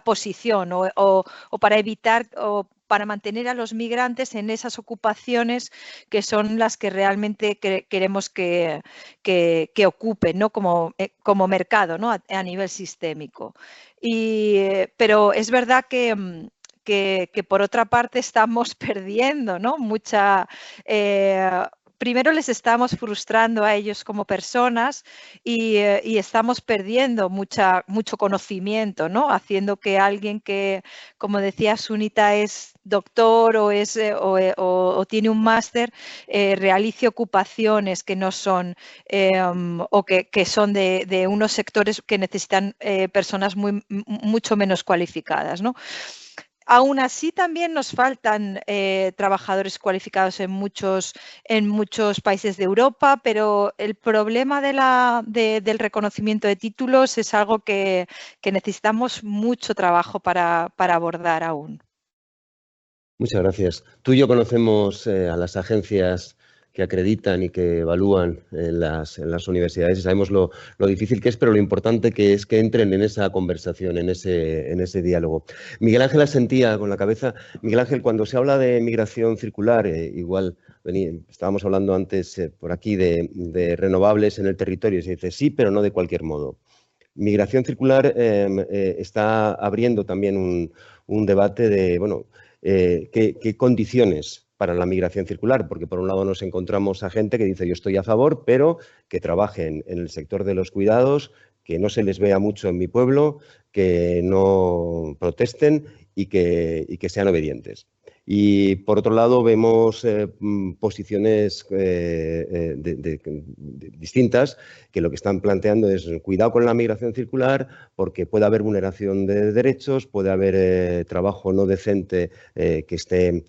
posición o para evitar o para mantener a los migrantes en esas ocupaciones que son las que realmente queremos que ocupen, ¿no? como mercado, ¿no? a nivel sistémico. Pero es verdad que por otra parte estamos perdiendo, ¿no? Primero les estamos frustrando a ellos como personas y estamos perdiendo mucho conocimiento, ¿no? Haciendo que alguien que, como decía Sunita, es doctor o tiene un máster, realice ocupaciones que no son o que son de unos sectores que necesitan personas mucho menos cualificadas, ¿no? Aún así, también nos faltan trabajadores cualificados en muchos países de Europa, pero el problema del reconocimiento de títulos es algo que necesitamos mucho trabajo para abordar aún. Muchas gracias. Tú y yo conocemos a las agencias que acreditan y que evalúan en las universidades y sabemos lo difícil que es, pero lo importante que es que entren en esa conversación, en ese diálogo. Miguel Ángel asentía con la cabeza. Miguel Ángel, cuando se habla de migración circular, igual estábamos hablando antes por aquí de renovables en el territorio, y se dice sí, pero no de cualquier modo. Migración circular está abriendo también un debate de, bueno, qué condiciones para la migración circular, porque por un lado nos encontramos a gente que dice yo estoy a favor, pero que trabajen en el sector de los cuidados, que no se les vea mucho en mi pueblo, que no protesten y que sean obedientes. Y por otro lado vemos posiciones distintas que lo que están planteando es cuidado con la migración circular porque puede haber vulneración de derechos, puede haber trabajo no decente que esté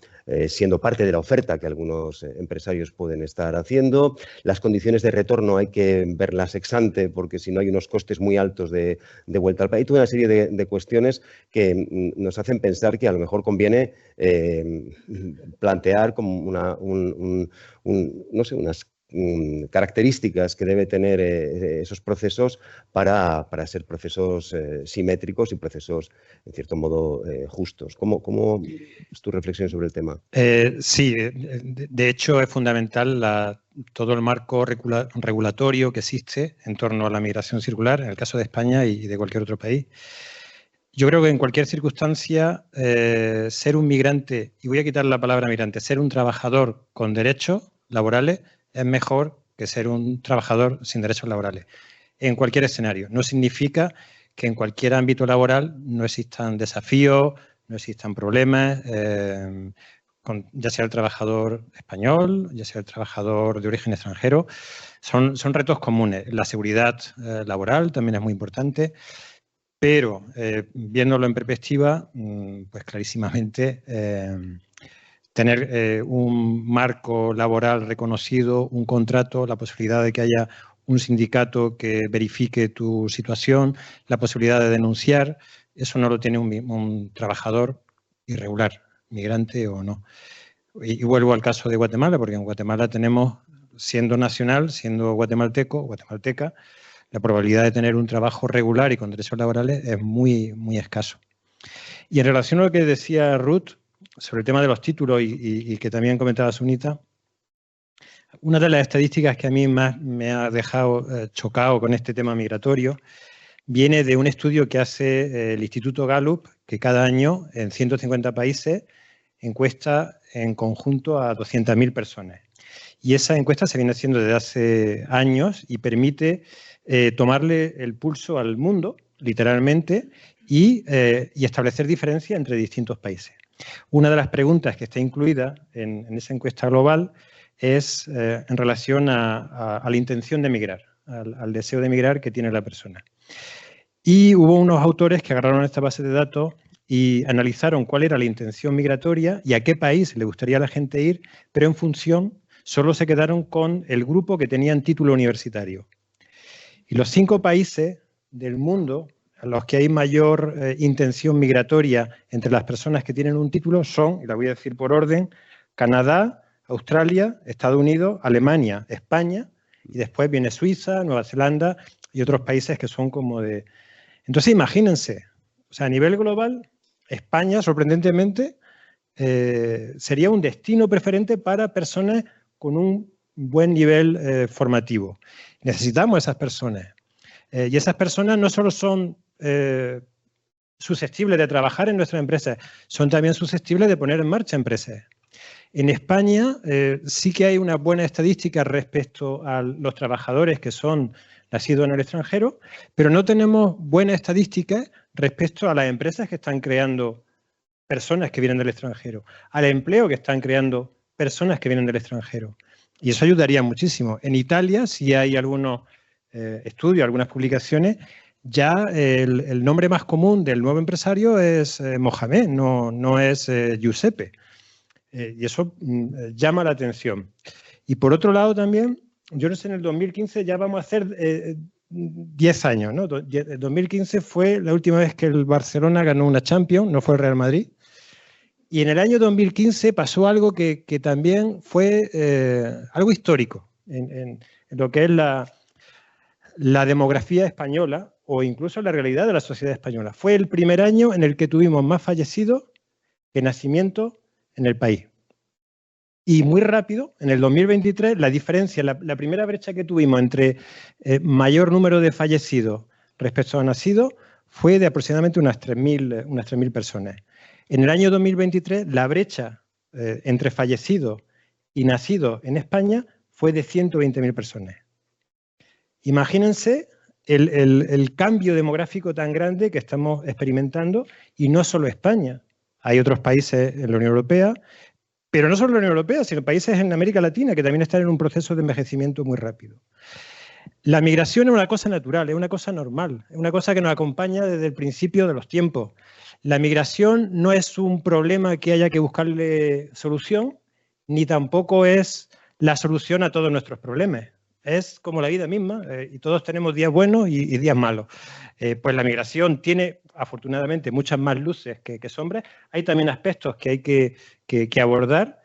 siendo parte de la oferta que algunos empresarios pueden estar haciendo. Las condiciones de retorno hay que verlas ex ante porque si no hay unos costes muy altos de vuelta al país. Hay toda una serie de cuestiones que nos hacen pensar que a lo mejor conviene plantear como no sé, unas características que debe tener esos procesos para ser procesos simétricos y procesos, en cierto modo, justos. ¿Cómo es tu reflexión sobre el tema? Sí, de hecho es fundamental todo el marco regulatorio que existe en torno a la migración circular, en el caso de España y de cualquier otro país. Yo creo que en cualquier circunstancia, ser un migrante, y voy a quitar la palabra migrante, ser un trabajador con derechos laborales es mejor que ser un trabajador sin derechos laborales. En cualquier escenario. No significa que en cualquier ámbito laboral no existan desafíos, no existan problemas, ya sea el trabajador español, ya sea el trabajador de origen extranjero. Son retos comunes. La seguridad laboral también es muy importante. Pero, viéndolo en perspectiva, pues clarísimamente tener un marco laboral reconocido, un contrato, la posibilidad de que haya un sindicato que verifique tu situación, la posibilidad de denunciar, eso no lo tiene un trabajador irregular, migrante o no. Y vuelvo al caso de Guatemala, porque en Guatemala tenemos, siendo nacional, siendo guatemalteco, guatemalteca, la probabilidad de tener un trabajo regular y con derechos laborales es muy, muy escaso. Y en relación a lo que decía Ruth sobre el tema de los títulos y que también comentaba Sunita, una de las estadísticas que a mí más me ha dejado chocado con este tema migratorio viene de un estudio que hace el Instituto Gallup, que cada año en 150 países encuesta en conjunto a 200.000 personas. Y esa encuesta se viene haciendo desde hace años y permite tomarle el pulso al mundo, literalmente, y establecer diferencias entre distintos países. Una de las preguntas que está incluida en esa encuesta global es en relación a la intención de emigrar, al deseo de emigrar que tiene la persona. Y hubo unos autores que agarraron esta base de datos y analizaron cuál era la intención migratoria y a qué país le gustaría a la gente ir, pero en función solo se quedaron con el grupo que tenían título universitario. Y los 5 países del mundo a los que hay mayor intención migratoria entre las personas que tienen un título son, y la voy a decir por orden, Canadá, Australia, Estados Unidos, Alemania, España, y después viene Suiza, Nueva Zelanda y otros países que son como de... Entonces, imagínense, o sea, a nivel global, España, sorprendentemente, sería un destino preferente para personas con un buen nivel formativo. Necesitamos esas personas. Y esas personas no solo son susceptibles de trabajar en nuestras empresas, son también susceptibles de poner en marcha empresas. En España sí que hay una buena estadística respecto a los trabajadores que son nacidos en el extranjero, pero no tenemos buena estadística respecto a las empresas que están creando personas que vienen del extranjero, al empleo que están creando personas que vienen del extranjero. Y eso ayudaría muchísimo. En Italia, si hay algunos estudios, algunas publicaciones, ya el nombre más común del nuevo empresario es Mohamed, no es Giuseppe. Y eso llama la atención. Y por otro lado también, yo no sé, en el 2015 ya vamos a hacer 10 años, ¿no? 2015 fue la última vez que el Barcelona ganó una Champions, no fue el Real Madrid. Y en el año 2015 pasó algo que también fue algo histórico en lo que es la demografía española o incluso la realidad de la sociedad española. Fue el primer año en el que tuvimos más fallecidos que nacimientos en el país. Y muy rápido, en el 2023, la diferencia, la primera brecha que tuvimos entre mayor número de fallecidos respecto a nacidos fue de aproximadamente unas 3.000 personas. En el año 2023, la brecha entre fallecidos y nacidos en España fue de 120.000 personas. Imagínense el cambio demográfico tan grande que estamos experimentando, y no solo España. Hay otros países en la Unión Europea, pero no solo en la Unión Europea, sino países en América Latina que también están en un proceso de envejecimiento muy rápido. La migración es una cosa natural, es una cosa normal, es una cosa que nos acompaña desde el principio de los tiempos. La migración no es un problema que haya que buscarle solución, ni tampoco es la solución a todos nuestros problemas. Es como la vida misma, y todos tenemos días buenos y días malos. Pues la migración tiene, afortunadamente, muchas más luces que sombras. Hay también aspectos que hay que abordar,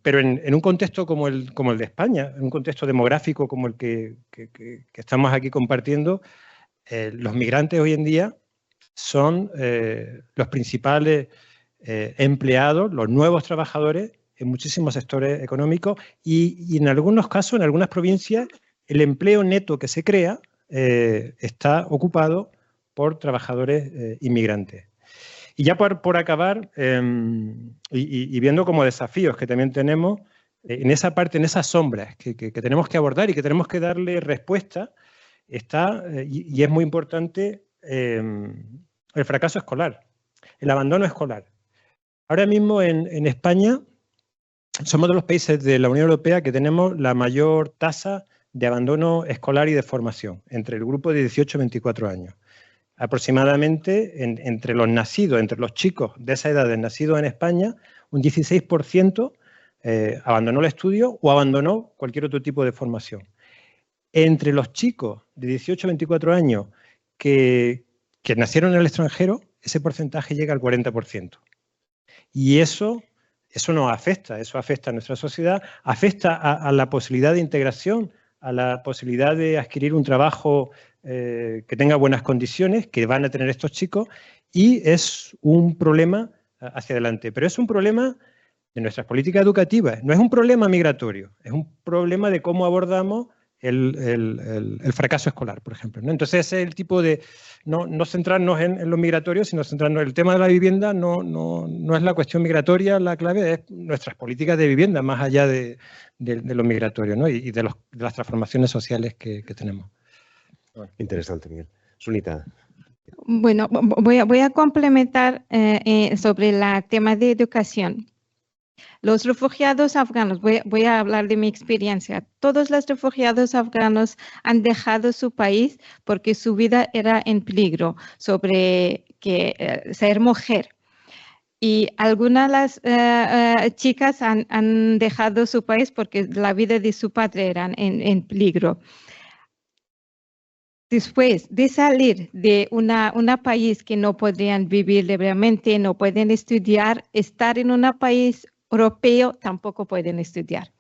pero en un contexto como el de España, en un contexto demográfico como el que estamos aquí compartiendo, los migrantes hoy en día son los principales empleados, los nuevos trabajadores en muchísimos sectores económicos y en algunos casos, en algunas provincias, el empleo neto que se crea está ocupado por trabajadores inmigrantes. Y ya por acabar, y viendo como desafíos que también tenemos, en esa parte, en esas sombras que tenemos que abordar y que tenemos que darle respuesta, está, y es muy importante, el fracaso escolar, el abandono escolar. Ahora mismo en España somos de los países de la Unión Europea que tenemos la mayor tasa de abandono escolar y de formación, entre el grupo de 18 a 24 años. Aproximadamente entre los nacidos, entre los chicos de esa edad nacidos en España, un 16% abandonó el estudio o abandonó cualquier otro tipo de formación. Entre los chicos de 18 a 24 años que nacieron en el extranjero, ese porcentaje llega al 40%. Y eso nos afecta, eso afecta a nuestra sociedad, afecta a la posibilidad de integración, a la posibilidad de adquirir un trabajo que tenga buenas condiciones, que van a tener estos chicos, y es un problema hacia adelante. Pero es un problema de nuestras políticas educativas, no es un problema migratorio, es un problema de cómo abordamos el fracaso escolar, por ejemplo, ¿no? Entonces ese es el tipo de, no centrarnos en lo migratorio, sino centrarnos en el tema de la vivienda, no es la cuestión migratoria la clave, es nuestras políticas de vivienda, más allá de lo migratorio, ¿no? y de las transformaciones sociales que tenemos. Interesante, Miguel. Sunita. Bueno, voy a complementar sobre el tema de educación. Los refugiados afganos, voy a hablar de mi experiencia. Todos los refugiados afganos han dejado su país porque su vida era en peligro, sobre ser mujer. Y algunas de las chicas han dejado su país porque la vida de su padre era en peligro. Después de salir de un país que no podrían vivir libremente, no pueden estudiar, estar en un país europeo tampoco pueden estudiar.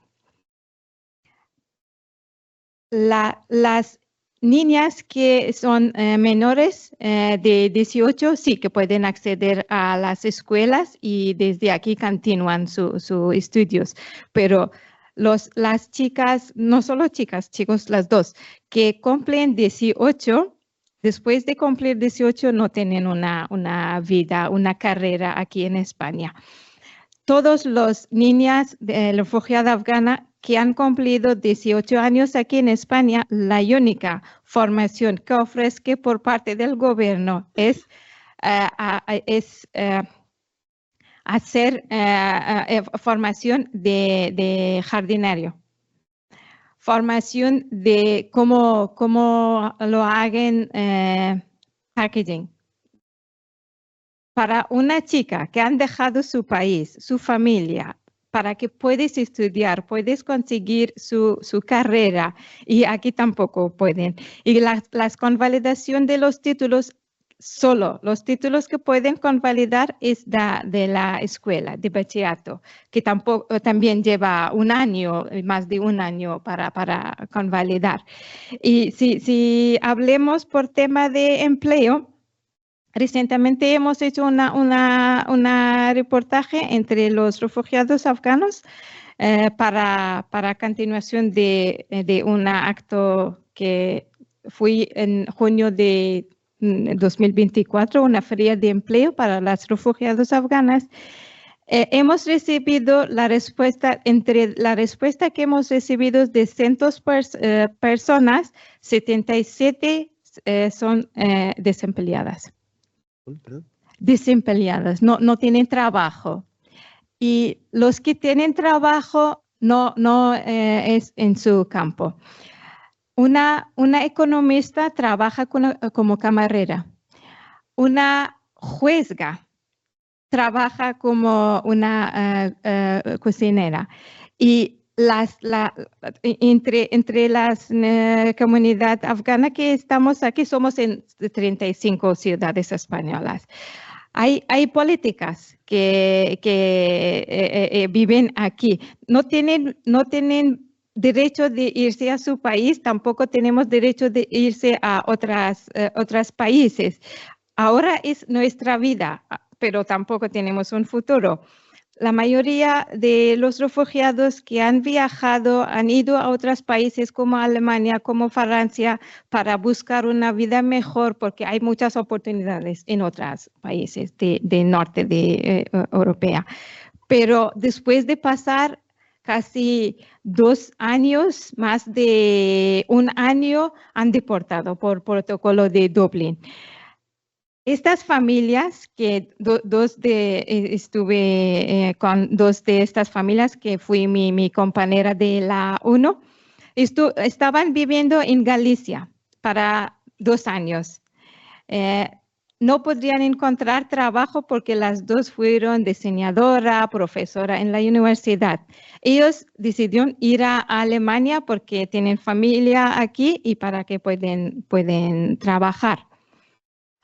Las niñas que son menores de 18 sí que pueden acceder a las escuelas y desde aquí continúan sus estudios, pero las chicas, no solo chicas, chicos, las dos, que cumplen 18, después de cumplir 18 no tienen una vida, una carrera aquí en España. Todas las niñas de la refugiada afgana que han cumplido 18 años aquí en España, la única formación que ofrece por parte del gobierno es hacer formación de jardinero, formación de cómo lo hagan packaging. Para una chica que han dejado su país, su familia, para que puedas estudiar, puedes conseguir su carrera, y aquí tampoco pueden. Y las convalidación de los títulos, solo los títulos que pueden convalidar es de la escuela, de bachillerato, que también lleva un año, más de un año para convalidar. Y si hablemos por tema de empleo, recientemente hemos hecho una reportaje entre los refugiados afganos para continuación de un acto que fue en junio de 2024, una feria de empleo para las refugiados afganas. Hemos recibido la respuesta, entre la respuesta que hemos recibido de cientos personas, 77 son desempleadas. desempleados, no tienen trabajo. Y los que tienen trabajo no es en su campo. Una economista trabaja como camarera. Una jueza trabaja como una cocinera. Y entre las comunidad afgana que estamos aquí, somos en 35 ciudades españolas. Hay políticas que viven aquí. No tienen derecho de irse a su país, tampoco tenemos derecho de irse a otros países. Ahora es nuestra vida, pero tampoco tenemos un futuro. La mayoría de los refugiados que han viajado han ido a otros países como Alemania, como Francia, para buscar una vida mejor, porque hay muchas oportunidades en otros países del norte de Europa. Pero después de pasar casi 2 años, más de 1 año, han deportado por protocolo de Dublín. Estas familias, que estuve con 2 de estas familias, que fui mi compañera de la UNO, estaban viviendo en Galicia para 2 años. No podrían encontrar trabajo porque las 2 fueron diseñadora, profesora en la universidad. Ellos decidieron ir a Alemania porque tienen familia aquí y para que pueden trabajar.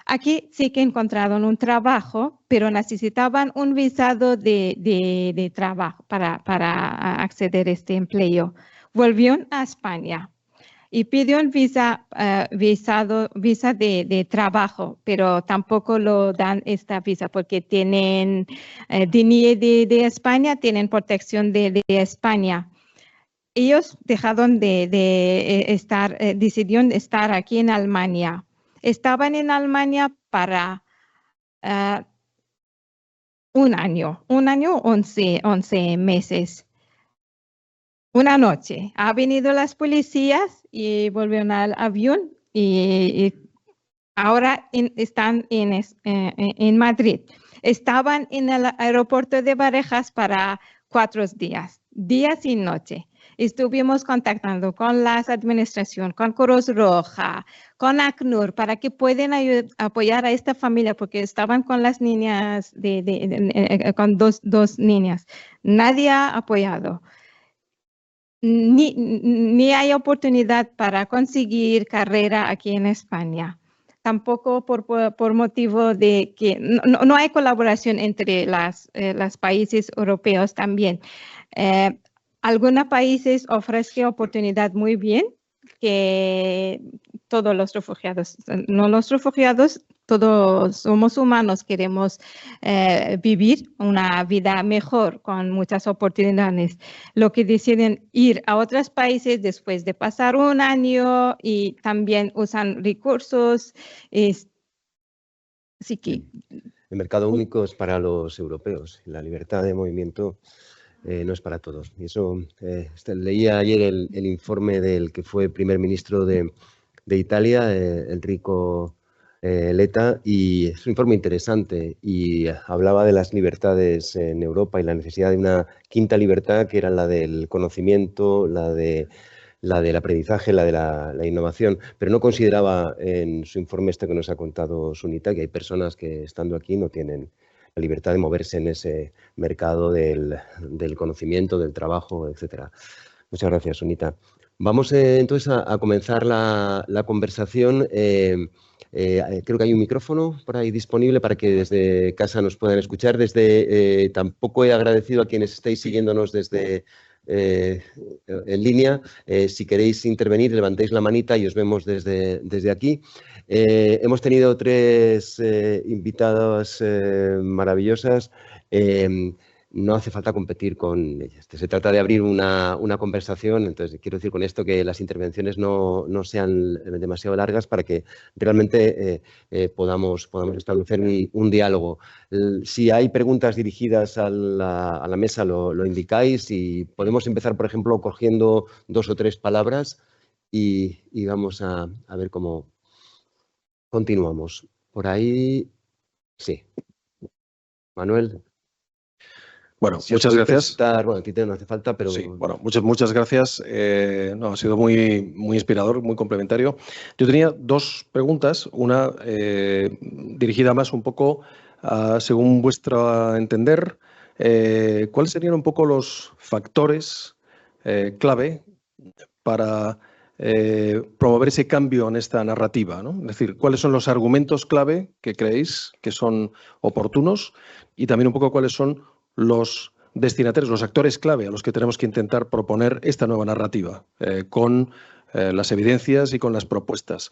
Aquí sí que encontraron un trabajo, pero necesitaban un visado de trabajo para acceder a este empleo. Volvieron a España y pidieron visa de trabajo, pero tampoco lo dan esta visa porque tienen DNI de España, tienen protección de España. Ellos decidieron estar aquí en Alemania. Estaban en Alemania para 1 año, 11 meses. Una noche han venido las policías y volvieron al avión y ahora están en Madrid. Estaban en el aeropuerto de Barajas para 4 días, día y noche. Estuvimos contactando con la administración, con Cruz Roja, con ACNUR, para que puedan apoyar a esta familia, porque estaban con las niñas, con dos niñas. Nadie ha apoyado. Ni hay oportunidad para conseguir carrera aquí en España. Tampoco por motivo de que no hay colaboración entre los países europeos también. Algunos países ofrecen oportunidad muy bien, que todos los refugiados, todos somos humanos, queremos vivir una vida mejor con muchas oportunidades. Lo que deciden ir a otros países después de pasar 1 año y también usan recursos. Así que el mercado único es para los europeos y la libertad de movimiento no es para todos. Y eso, leía ayer el informe del que fue primer ministro de Italia, Enrico Letta, y es un informe interesante y hablaba de las libertades en Europa y la necesidad de una quinta libertad, que era la del conocimiento, la del aprendizaje, la de la innovación, pero no consideraba en su informe que nos ha contado Sunita que hay personas que estando aquí no tienen la libertad de moverse en ese mercado del conocimiento, del trabajo, etc. Muchas gracias, Sunita. Vamos entonces a comenzar la conversación. Creo que hay un micrófono por ahí disponible para que desde casa nos puedan escuchar. Tampoco he agradecido a quienes estáis siguiéndonos desde en línea. Si queréis intervenir, levantéis la manita y os vemos desde aquí. Hemos tenido 3 invitadas maravillosas. No hace falta competir con ellas. Se trata de abrir una conversación. Entonces, quiero decir con esto que las intervenciones no sean demasiado largas para que realmente podamos establecer un diálogo. Si hay preguntas dirigidas a la mesa, lo indicáis y podemos empezar, por ejemplo, cogiendo 2 o 3 palabras y vamos a ver cómo continuamos. Por ahí, sí. Manuel. Bueno, Si os muchas podéis gracias. presentar, bueno, a ti no hace falta, pero... Sí, bueno, muchas gracias. No, ha sido muy inspirador, muy complementario. Yo tenía dos preguntas, una dirigida más un poco según vuestro entender, ¿cuáles serían un poco los factores clave para promover ese cambio en esta narrativa, ¿no? Es decir, ¿cuáles son los argumentos clave que creéis que son oportunos? Y también un poco cuáles son los destinatarios, los actores clave a los que tenemos que intentar proponer esta nueva narrativa, con las evidencias y con las propuestas.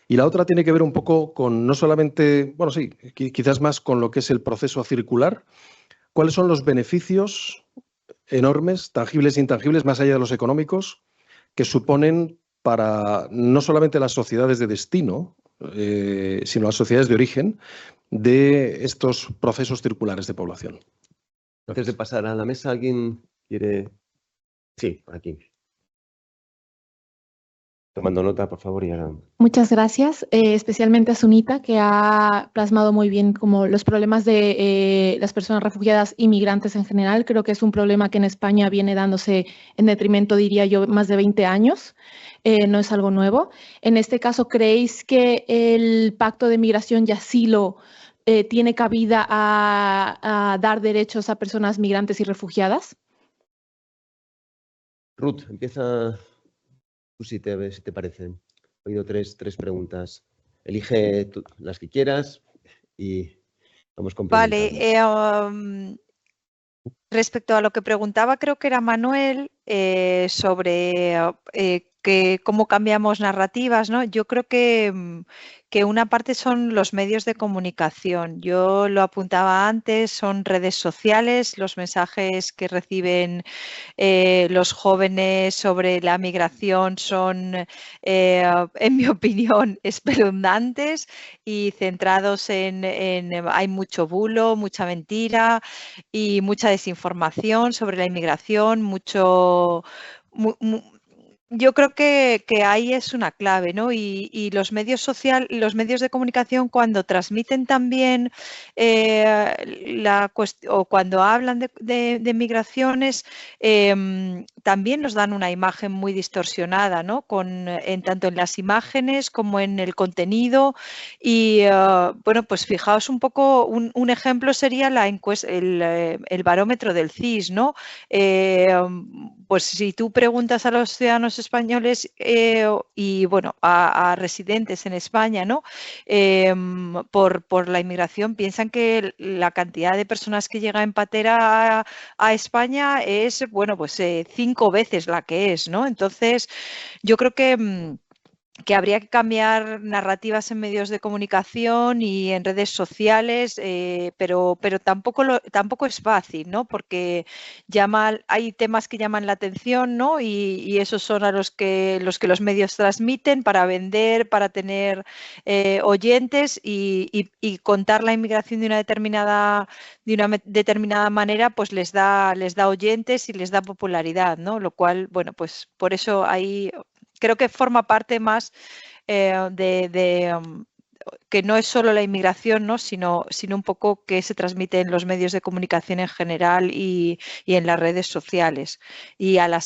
Y la otra tiene que ver un poco con no solamente, bueno, sí, quizás más con lo que es el proceso circular. ¿Cuáles son los beneficios enormes, tangibles e intangibles, más allá de los económicos, que suponen para no solamente las sociedades de destino, sino las sociedades de origen de estos procesos circulares de población? Antes de pasar a la mesa, ¿alguien quiere...? Sí, por aquí. Tomando nota, por favor, y ahora... Muchas gracias, especialmente a Sunita, que ha plasmado muy bien como los problemas de las personas refugiadas y migrantes en general. Creo que es un problema que en España viene dándose en detrimento, diría yo, más de 20 años. No es algo nuevo. En este caso, ¿creéis que el Pacto de Migración y Asilo tiene cabida a dar derechos a personas migrantes y refugiadas? Ruth, empieza tú si te parecen. He oído tres preguntas. Elige las que quieras y vamos complementando. Vale, respecto a lo que preguntaba, creo que era Manuel, sobre cómo cambiamos narrativas, ¿no? Yo creo que una parte son los medios de comunicación. Yo lo apuntaba antes, son redes sociales, los mensajes que reciben los jóvenes sobre la migración son, en mi opinión, espeluznantes y centrados hay mucho bulo, mucha mentira y mucha desinformación sobre la inmigración, yo creo que ahí es una clave, ¿no? Y los medios de comunicación, cuando transmiten también o cuando hablan de migraciones, también nos dan una imagen muy distorsionada, ¿no? Tanto en las imágenes como en el contenido. Y bueno, pues fijaos un poco, un ejemplo sería el barómetro del CIS, ¿no? Pues si tú preguntas a los ciudadanos españoles y bueno, a residentes en España, ¿no? Por la inmigración, piensan que la cantidad de personas que llega en patera a España es, bueno, pues 5 veces la que es, ¿no? Entonces, yo creo que habría que cambiar narrativas en medios de comunicación y en redes sociales, pero tampoco es fácil, ¿no? Porque hay temas que llaman la atención, ¿no? Y esos son a los que los medios transmiten para vender, para tener oyentes y contar la inmigración de una determinada manera, pues les da oyentes y les da popularidad, ¿no? Lo cual, bueno, pues por eso ahí creo que forma parte más que no es solo la inmigración, ¿no? sino un poco que se transmite en los medios de comunicación en general y en las redes sociales. Y a la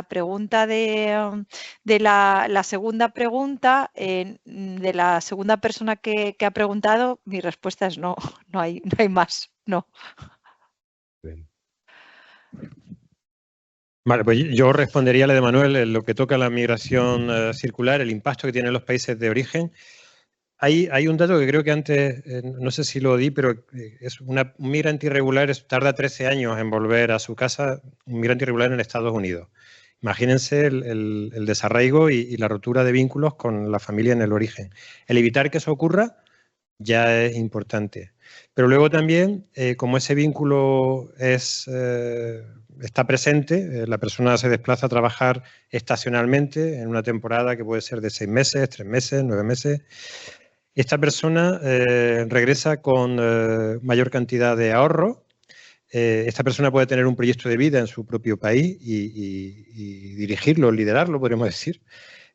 pregunta de la segunda pregunta, de la segunda persona que ha preguntado, mi respuesta es no hay más, no. Bien. Vale, pues yo respondería a la de Manuel en lo que toca a la migración circular, el impacto que tienen los países de origen. Hay un dato que creo que antes, no sé si lo di, pero es un migrante irregular tarda 13 años en volver a su casa, un migrante irregular en Estados Unidos. Imagínense el desarraigo y la rotura de vínculos con la familia en el origen. El evitar que eso ocurra ya es importante. Pero luego también, como ese vínculo está presente, la persona se desplaza a trabajar estacionalmente en una temporada que puede ser de 6 meses, 3 meses, 9 meses. Esta persona regresa con mayor cantidad de ahorro. Esta persona puede tener un proyecto de vida en su propio país y dirigirlo, liderarlo, podríamos decir,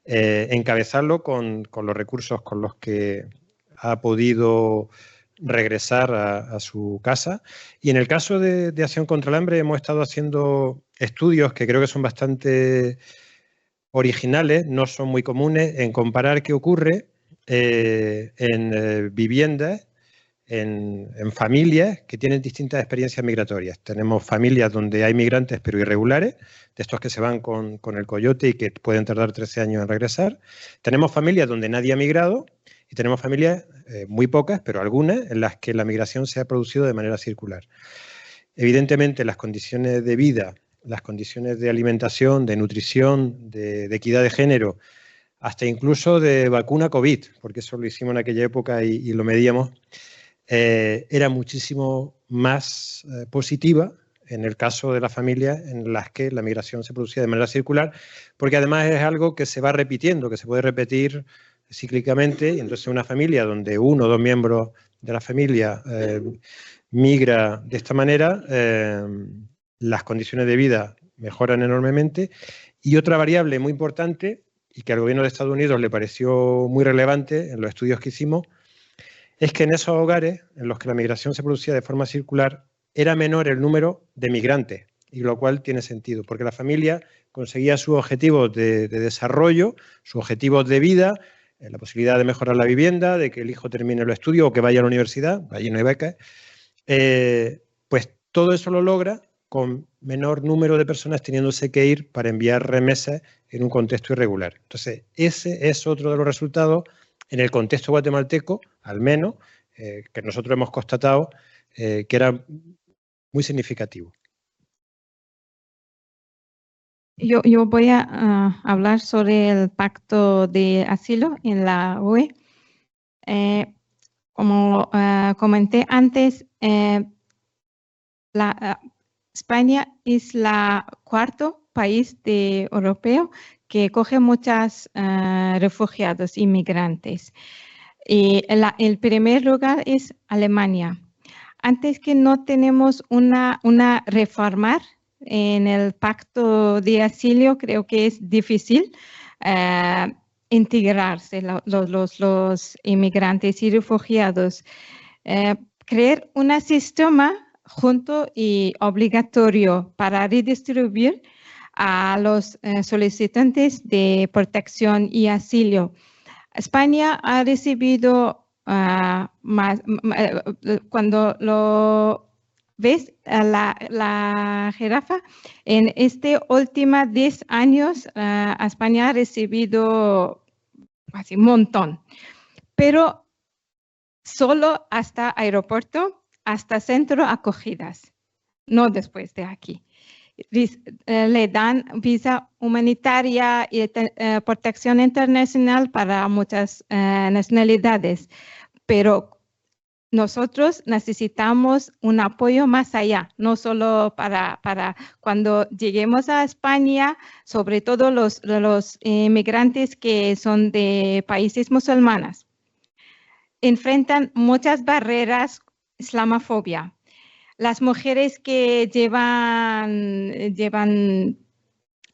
encabezarlo con los recursos con los que ha podido regresar a su casa. Y en el caso de Acción contra el Hambre hemos estado haciendo estudios que creo que son bastante originales, no son muy comunes, en comparar qué ocurre en viviendas, en familias que tienen distintas experiencias migratorias. Tenemos familias donde hay migrantes pero irregulares, de estos que se van con el coyote y que pueden tardar 13 años en regresar. Tenemos familias donde nadie ha migrado y tenemos familias, muy pocas, pero algunas, en las que la migración se ha producido de manera circular. Evidentemente, las condiciones de vida, las condiciones de alimentación, de nutrición, de equidad de género, hasta incluso de vacuna COVID, porque eso lo hicimos en aquella época y lo medíamos, era muchísimo más positiva en el caso de las familias en las que la migración se producía de manera circular, porque además es algo que se va repitiendo, que se puede repetir cíclicamente, y entonces una familia donde uno o dos miembros de la familia migra de esta manera, las condiciones de vida mejoran enormemente. Y otra variable muy importante, y que al gobierno de Estados Unidos le pareció muy relevante en los estudios que hicimos, es que en esos hogares en los que la migración se producía de forma circular era menor el número de migrantes, y lo cual tiene sentido, porque la familia conseguía sus objetivos de desarrollo, sus objetivos de vida, la posibilidad de mejorar la vivienda, de que el hijo termine los estudios o que vaya a la universidad, allí no hay becas, pues todo eso lo logra con menor número de personas teniéndose que ir para enviar remesas en un contexto irregular. Entonces, ese es otro de los resultados en el contexto guatemalteco, al menos, que nosotros hemos constatado que era muy significativo. Yo voy a hablar sobre el pacto de asilo en la UE. Como comenté antes, España es el cuarto país europeo que coge muchos refugiados inmigrantes. Y el primer lugar es Alemania. Antes que no tenemos una reformar en el pacto de asilo, creo que es difícil integrarse los inmigrantes y refugiados. Crear un sistema junto y obligatorio para redistribuir a los solicitantes de protección y asilo. España ha recibido cuando lo ves la jirafa, en este último 10 años España ha recibido casi un montón, pero solo hasta aeropuerto, hasta centro acogidas, no después de aquí. Le dan visa humanitaria y protección internacional para muchas nacionalidades, pero nosotros necesitamos un apoyo más allá, no solo para cuando lleguemos a España, sobre todo los inmigrantes que son de países musulmanes, enfrentan muchas barreras, islamofobia. Las mujeres que llevan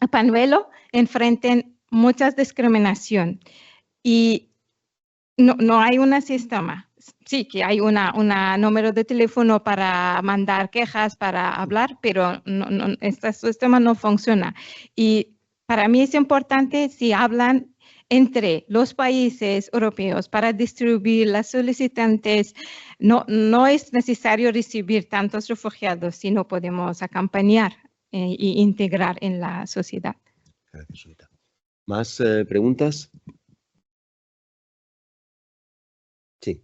pañuelo enfrentan mucha discriminación y no hay un sistema. Sí, que hay un número de teléfono para mandar quejas, para hablar, pero este sistema no funciona. Y para mí es importante si hablan entre los países europeos para distribuir las solicitantes. No es necesario recibir tantos refugiados, sino podemos acompañar e integrar en la sociedad. Gracias, Sunita. ¿Más preguntas? Sí.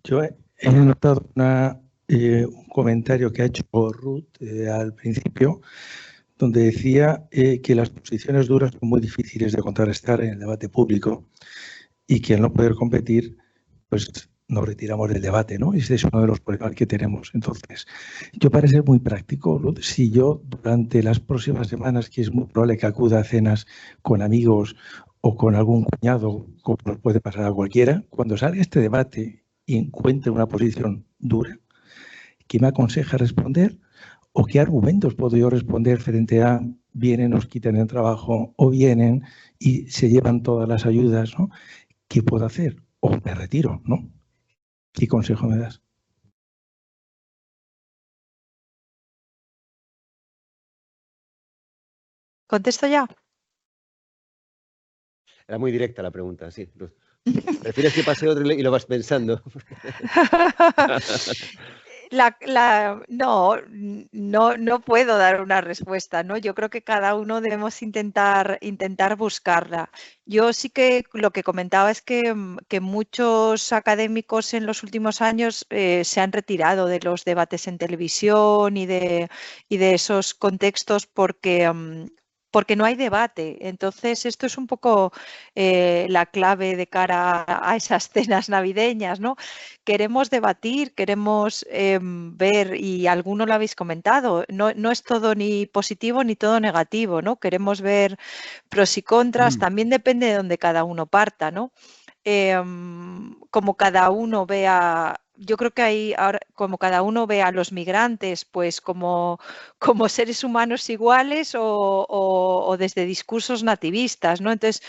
Yo he notado un comentario que ha hecho Ruth al principio, donde decía que las posiciones duras son muy difíciles de contrarrestar en el debate público y que al no poder competir, pues nos retiramos del debate, ¿no? Ese es uno de los problemas que tenemos. Entonces, yo para ser muy práctico, Ruth, si yo durante las próximas semanas, que es muy probable que acuda a cenas con amigos o con algún cuñado, como nos puede pasar a cualquiera, cuando salga este debate y encuentre una posición dura, ¿qué me aconseja responder? ¿O qué argumentos puedo yo responder frente a vienen, nos quitan el trabajo o vienen y se llevan todas las ayudas, ¿no? ¿Qué puedo hacer? o me retiro, ¿no? ¿Qué consejo me das? ¿Contesto ya? Era muy directa la pregunta, sí. ¿Prefieres que pase otro y lo vas pensando? No puedo dar una respuesta, ¿no? Yo creo que cada uno debemos intentar buscarla. Yo sí que lo que comentaba es que muchos académicos en los últimos años se han retirado de los debates en televisión y de esos contextos porque no hay debate. Entonces, esto es un poco la clave de cara a esas cenas navideñas, ¿no? Queremos debatir, queremos ver, y alguno lo habéis comentado, no es todo ni positivo ni todo negativo, ¿no? Queremos ver pros y contras, también depende de donde cada uno parta, ¿no? Como cada uno vea, yo creo que ahí ahora, como cada uno ve a los migrantes pues como seres humanos iguales o desde discursos nativistas, ¿no? Entonces,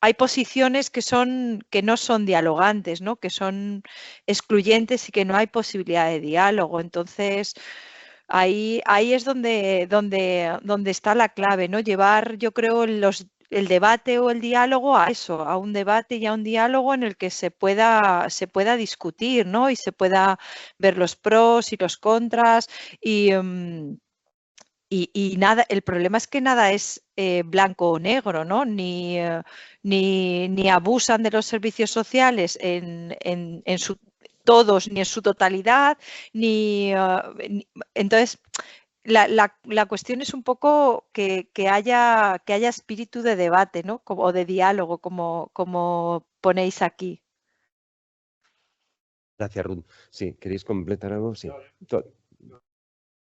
hay posiciones que no son dialogantes, ¿no? Que son excluyentes y que no hay posibilidad de diálogo. Entonces, ahí es donde está la clave, ¿no? Llevar, yo creo, el debate o el diálogo a eso, a un debate y a un diálogo en el que se pueda discutir, ¿no? Y se pueda ver los pros y los contras y nada, el problema es que nada es blanco o negro, ¿no? Ni abusan de los servicios sociales en su todos, ni en su totalidad, entonces la cuestión es un poco que haya espíritu de debate, ¿no? O de diálogo, como ponéis aquí. Gracias, Ruth. Sí, ¿queréis completar algo? Sí.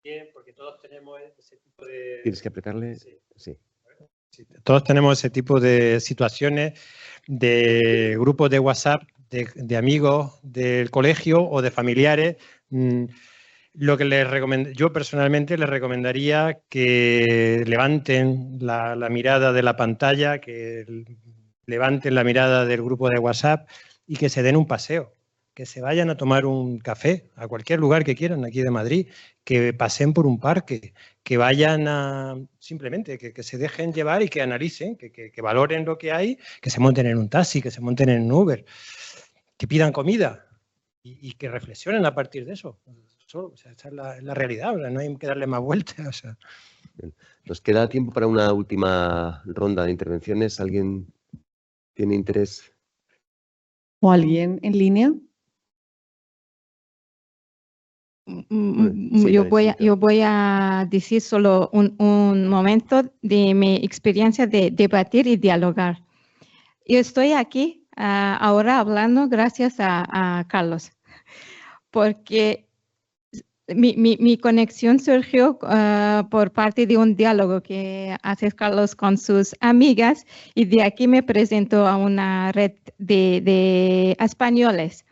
Bien, porque todos tenemos ese tipo de... ¿Tienes que apretarle? Sí. Sí. Sí, todos tenemos ese tipo de situaciones, de grupos de WhatsApp, de amigos del colegio o de familiares. Lo que yo personalmente les recomendaría que levanten la mirada de la pantalla, que levanten la mirada del grupo de WhatsApp y que se den un paseo, que se vayan a tomar un café a cualquier lugar que quieran aquí de Madrid, que pasen por un parque, que vayan a simplemente, que se dejen llevar y que analicen, que valoren lo que hay, que se monten en un taxi, que se monten en un Uber, que pidan comida y que reflexionen a partir de eso. O sea, esa es la realidad, no hay que darle más vueltas. O sea. Nos queda tiempo para una última ronda de intervenciones. ¿Alguien tiene interés? ¿O alguien en línea? Sí, yo voy a decir solo un momento de mi experiencia de debatir y dialogar. Yo estoy aquí ahora hablando gracias a Carlos, porque mi conexión surgió por parte de un diálogo que hace Carlos con sus amigas, y de aquí me presentó a una red de españoles.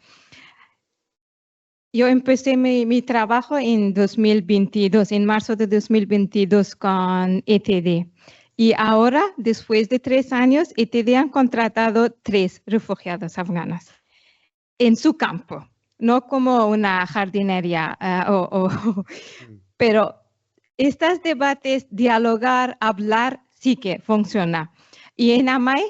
Yo empecé mi trabajo en 2022, en marzo de 2022 con ETD. Y ahora, después de 3 años, ETD han contratado 3 refugiados afganos en su campo, no como una jardinería, pero estos debates, dialogar, hablar, sí que funciona. Y en AMAI,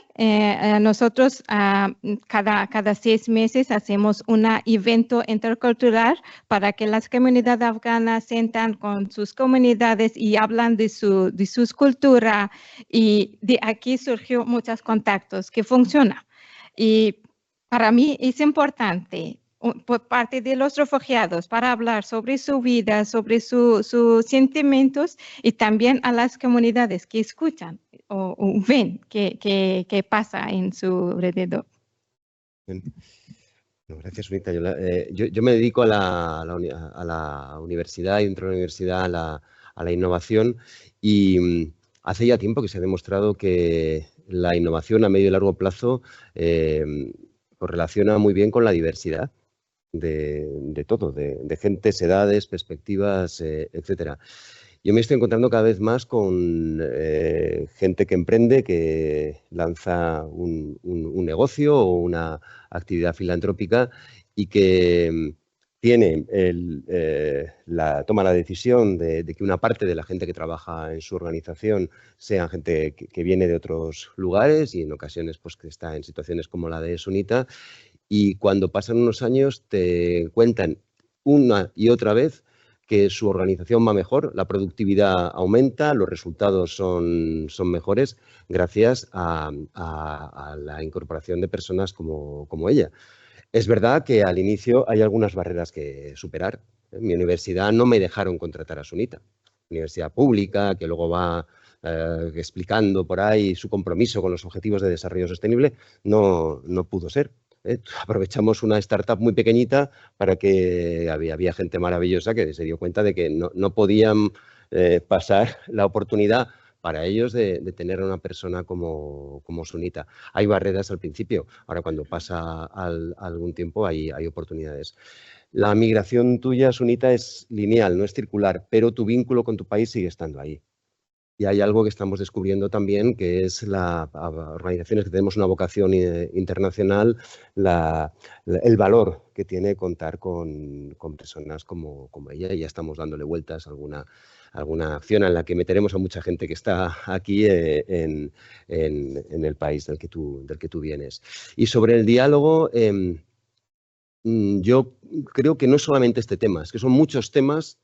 nosotros cada 6 meses hacemos un evento intercultural para que las comunidades afganas se sientan con sus comunidades y hablan de sus culturas. Y de aquí surgió muchos contactos que funcionan. Y para mí es importante por parte de los refugiados para hablar sobre su vida, sobre sus sentimientos, y también a las comunidades que escuchan o ven qué pasa en su alrededor. Gracias, Sunita. Yo me dedico a la universidad y dentro de la universidad a la innovación, y hace ya tiempo que se ha demostrado que la innovación a medio y largo plazo correlaciona muy bien con la diversidad de todo, de gentes, edades, perspectivas, etcétera. Yo me estoy encontrando cada vez más con gente que emprende, que lanza un negocio o una actividad filantrópica y que tiene toma la decisión de que una parte de la gente que trabaja en su organización sea gente que viene de otros lugares y en ocasiones pues, que está en situaciones como la de Sunita, y cuando pasan unos años te cuentan una y otra vez que su organización va mejor, la productividad aumenta, los resultados son mejores gracias a la incorporación de personas como ella. Es verdad que al inicio hay algunas barreras que superar. En mi universidad no me dejaron contratar a Sunita. Universidad pública, que luego va explicando por ahí su compromiso con los objetivos de desarrollo sostenible, no pudo ser. Aprovechamos una startup muy pequeñita para que había gente maravillosa que se dio cuenta de que no podían pasar la oportunidad para ellos de tener a una persona como Sunita. Hay barreras al principio, ahora cuando pasa algún tiempo hay oportunidades. La migración tuya, Sunita, es lineal, no es circular, pero tu vínculo con tu país sigue estando ahí. Y hay algo que estamos descubriendo también, que es organizaciones que tenemos una vocación internacional, el valor que tiene contar con personas como ella. Y ya estamos dándole vueltas a alguna acción en la que meteremos a mucha gente que está aquí en el país del que tú vienes. Y sobre el diálogo, yo creo que no es solamente este tema, es que son muchos temas.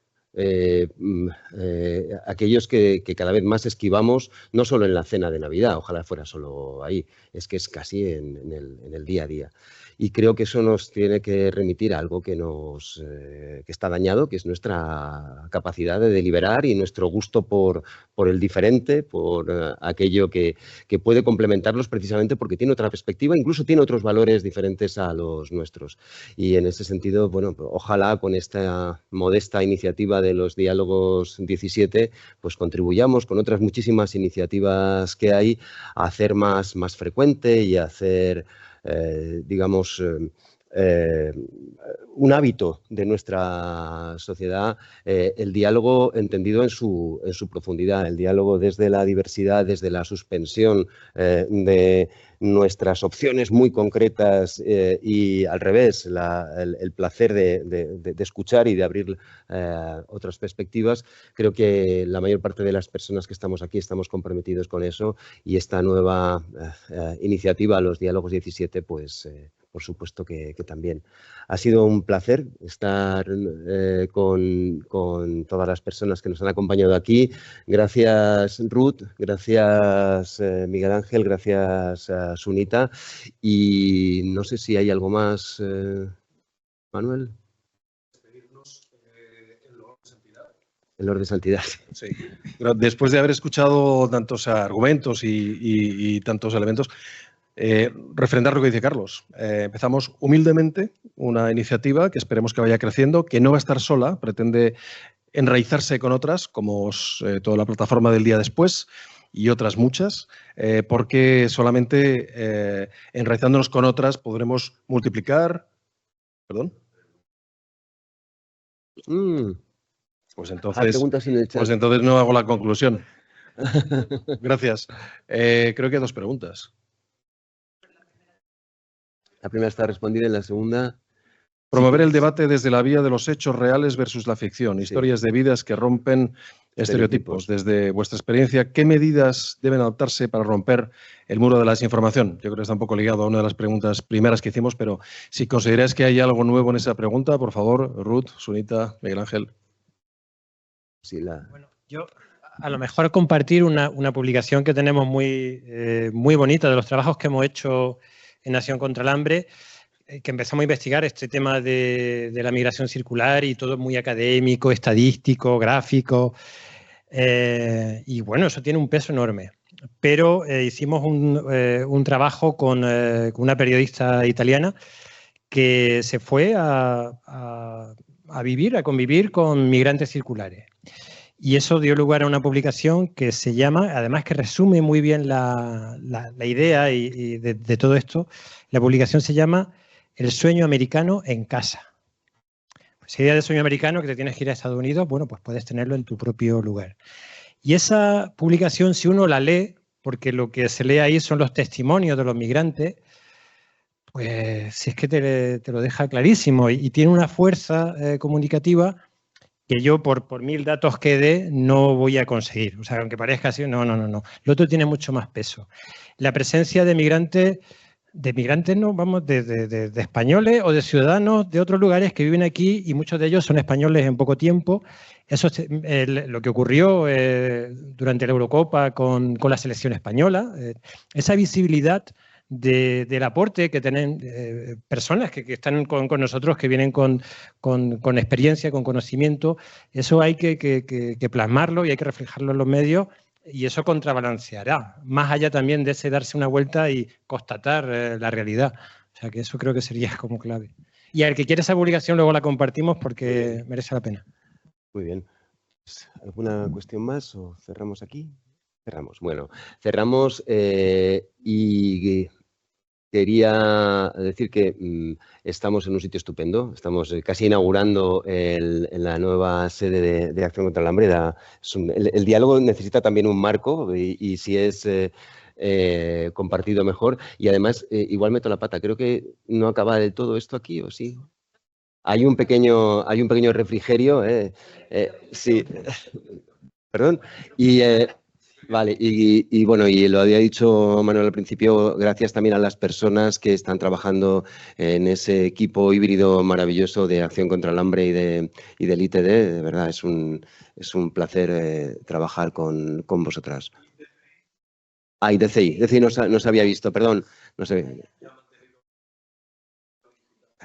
Aquellos que cada vez más esquivamos, no solo en la cena de Navidad, ojalá fuera solo ahí, es que es casi en el día a día. Y creo que eso nos tiene que remitir a algo que está dañado, que es nuestra capacidad de deliberar y nuestro gusto por el diferente, por aquello que puede complementarlos precisamente porque tiene otra perspectiva, incluso tiene otros valores diferentes a los nuestros. Y en ese sentido, bueno, ojalá con esta modesta iniciativa de los Diálogos 17, pues contribuyamos con otras muchísimas iniciativas que hay a hacer más frecuente y a hacer, digamos, un hábito de nuestra sociedad, el diálogo entendido en su profundidad, el diálogo desde la diversidad, desde la suspensión de nuestras opciones muy concretas y al revés, el placer de escuchar y de abrir otras perspectivas. Creo que la mayor parte de las personas que estamos aquí estamos comprometidos con eso, y esta nueva iniciativa, los Diálogos 17, pues por supuesto que también. Ha sido un placer estar con todas las personas que nos han acompañado aquí. Gracias, Ruth, gracias, Miguel Ángel, gracias, Sunita. Y no sé si hay algo más, Manuel. El Lord de Santidad. Sí. Después de haber escuchado tantos argumentos y tantos elementos, refrendar lo que dice Carlos. Empezamos humildemente una iniciativa que esperemos que vaya creciendo, que no va a estar sola, pretende enraizarse con otras, como toda la plataforma del día después y otras muchas, porque solamente enraizándonos con otras podremos multiplicar. ¿Perdón? Pues entonces no hago la conclusión. Gracias. Creo que hay dos preguntas. La primera está respondida y la segunda... Promover el debate desde la vía de los hechos reales versus la ficción, historias de vidas que rompen estereotipos. Desde vuestra experiencia, ¿qué medidas deben adoptarse para romper el muro de la desinformación? Yo creo que está un poco ligado a una de las preguntas primeras que hicimos, pero si consideráis que hay algo nuevo en esa pregunta, por favor, Ruth, Sunita, Miguel Ángel. Sí, Bueno, yo a lo mejor compartir una publicación que tenemos muy bonita de los trabajos que hemos hecho en Acción contra el Hambre, que empezamos a investigar este tema de la migración circular y todo muy académico, estadístico, gráfico. Y bueno, eso tiene un peso enorme. Pero hicimos un trabajo con una periodista italiana que se fue a convivir con migrantes circulares. Y eso dio lugar a una publicación que se llama, además que resume muy bien la idea y de todo esto, la publicación se llama El sueño americano en casa. Si eres de sueño americano que te tienes que ir a Estados Unidos, bueno, pues puedes tenerlo en tu propio lugar. Y esa publicación, si uno la lee, porque lo que se lee ahí son los testimonios de los migrantes, pues si es que te lo deja clarísimo y tiene una fuerza comunicativa que yo por 1000 datos que dé no voy a conseguir. O sea, aunque parezca así, no. Lo otro tiene mucho más peso. La presencia de migrantes no, vamos, de españoles o de ciudadanos de otros lugares que viven aquí y muchos de ellos son españoles en poco tiempo. Eso es lo que ocurrió durante la Eurocopa con la selección española. Esa visibilidad del aporte que tienen personas que están con nosotros, que vienen con experiencia, con conocimiento, eso hay que plasmarlo y hay que reflejarlo en los medios y eso contrabalanceará, más allá también de ese darse una vuelta y constatar la realidad. O sea que eso creo que sería como clave. Y al que quiera esa publicación luego la compartimos porque merece la pena. Muy bien. ¿Alguna cuestión más o cerramos aquí? Cerramos. Bueno, cerramos y quería decir que estamos en un sitio estupendo. Estamos casi inaugurando la nueva sede de Acción contra el Hambre. El diálogo necesita también un marco y si es compartido mejor. Y además, igual meto la pata. Creo que no acaba de todo esto aquí, ¿o sí? Hay un pequeño refrigerio. Sí. Perdón. Vale, y bueno, y lo había dicho Manuel al principio, gracias también a las personas que están trabajando en ese equipo híbrido maravilloso de Acción contra el Hambre y del ITD. De verdad, es un placer trabajar con vosotras. Ah, y DCI no se había visto, perdón. No sé.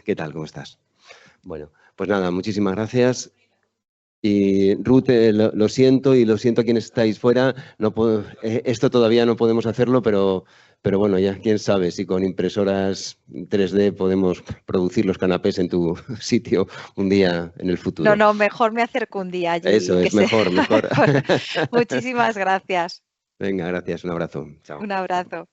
¿Qué tal? ¿Cómo estás? Bueno, pues nada, muchísimas gracias. Y Ruth, lo siento y lo siento a quienes estáis fuera. Esto todavía no podemos hacerlo, pero bueno, ya quién sabe si con impresoras 3D podemos producir los canapés en tu sitio un día en el futuro. No, mejor me acerco un día allí. Eso es, mejor. Muchísimas gracias. Venga, gracias. Un abrazo. Chao. Un abrazo.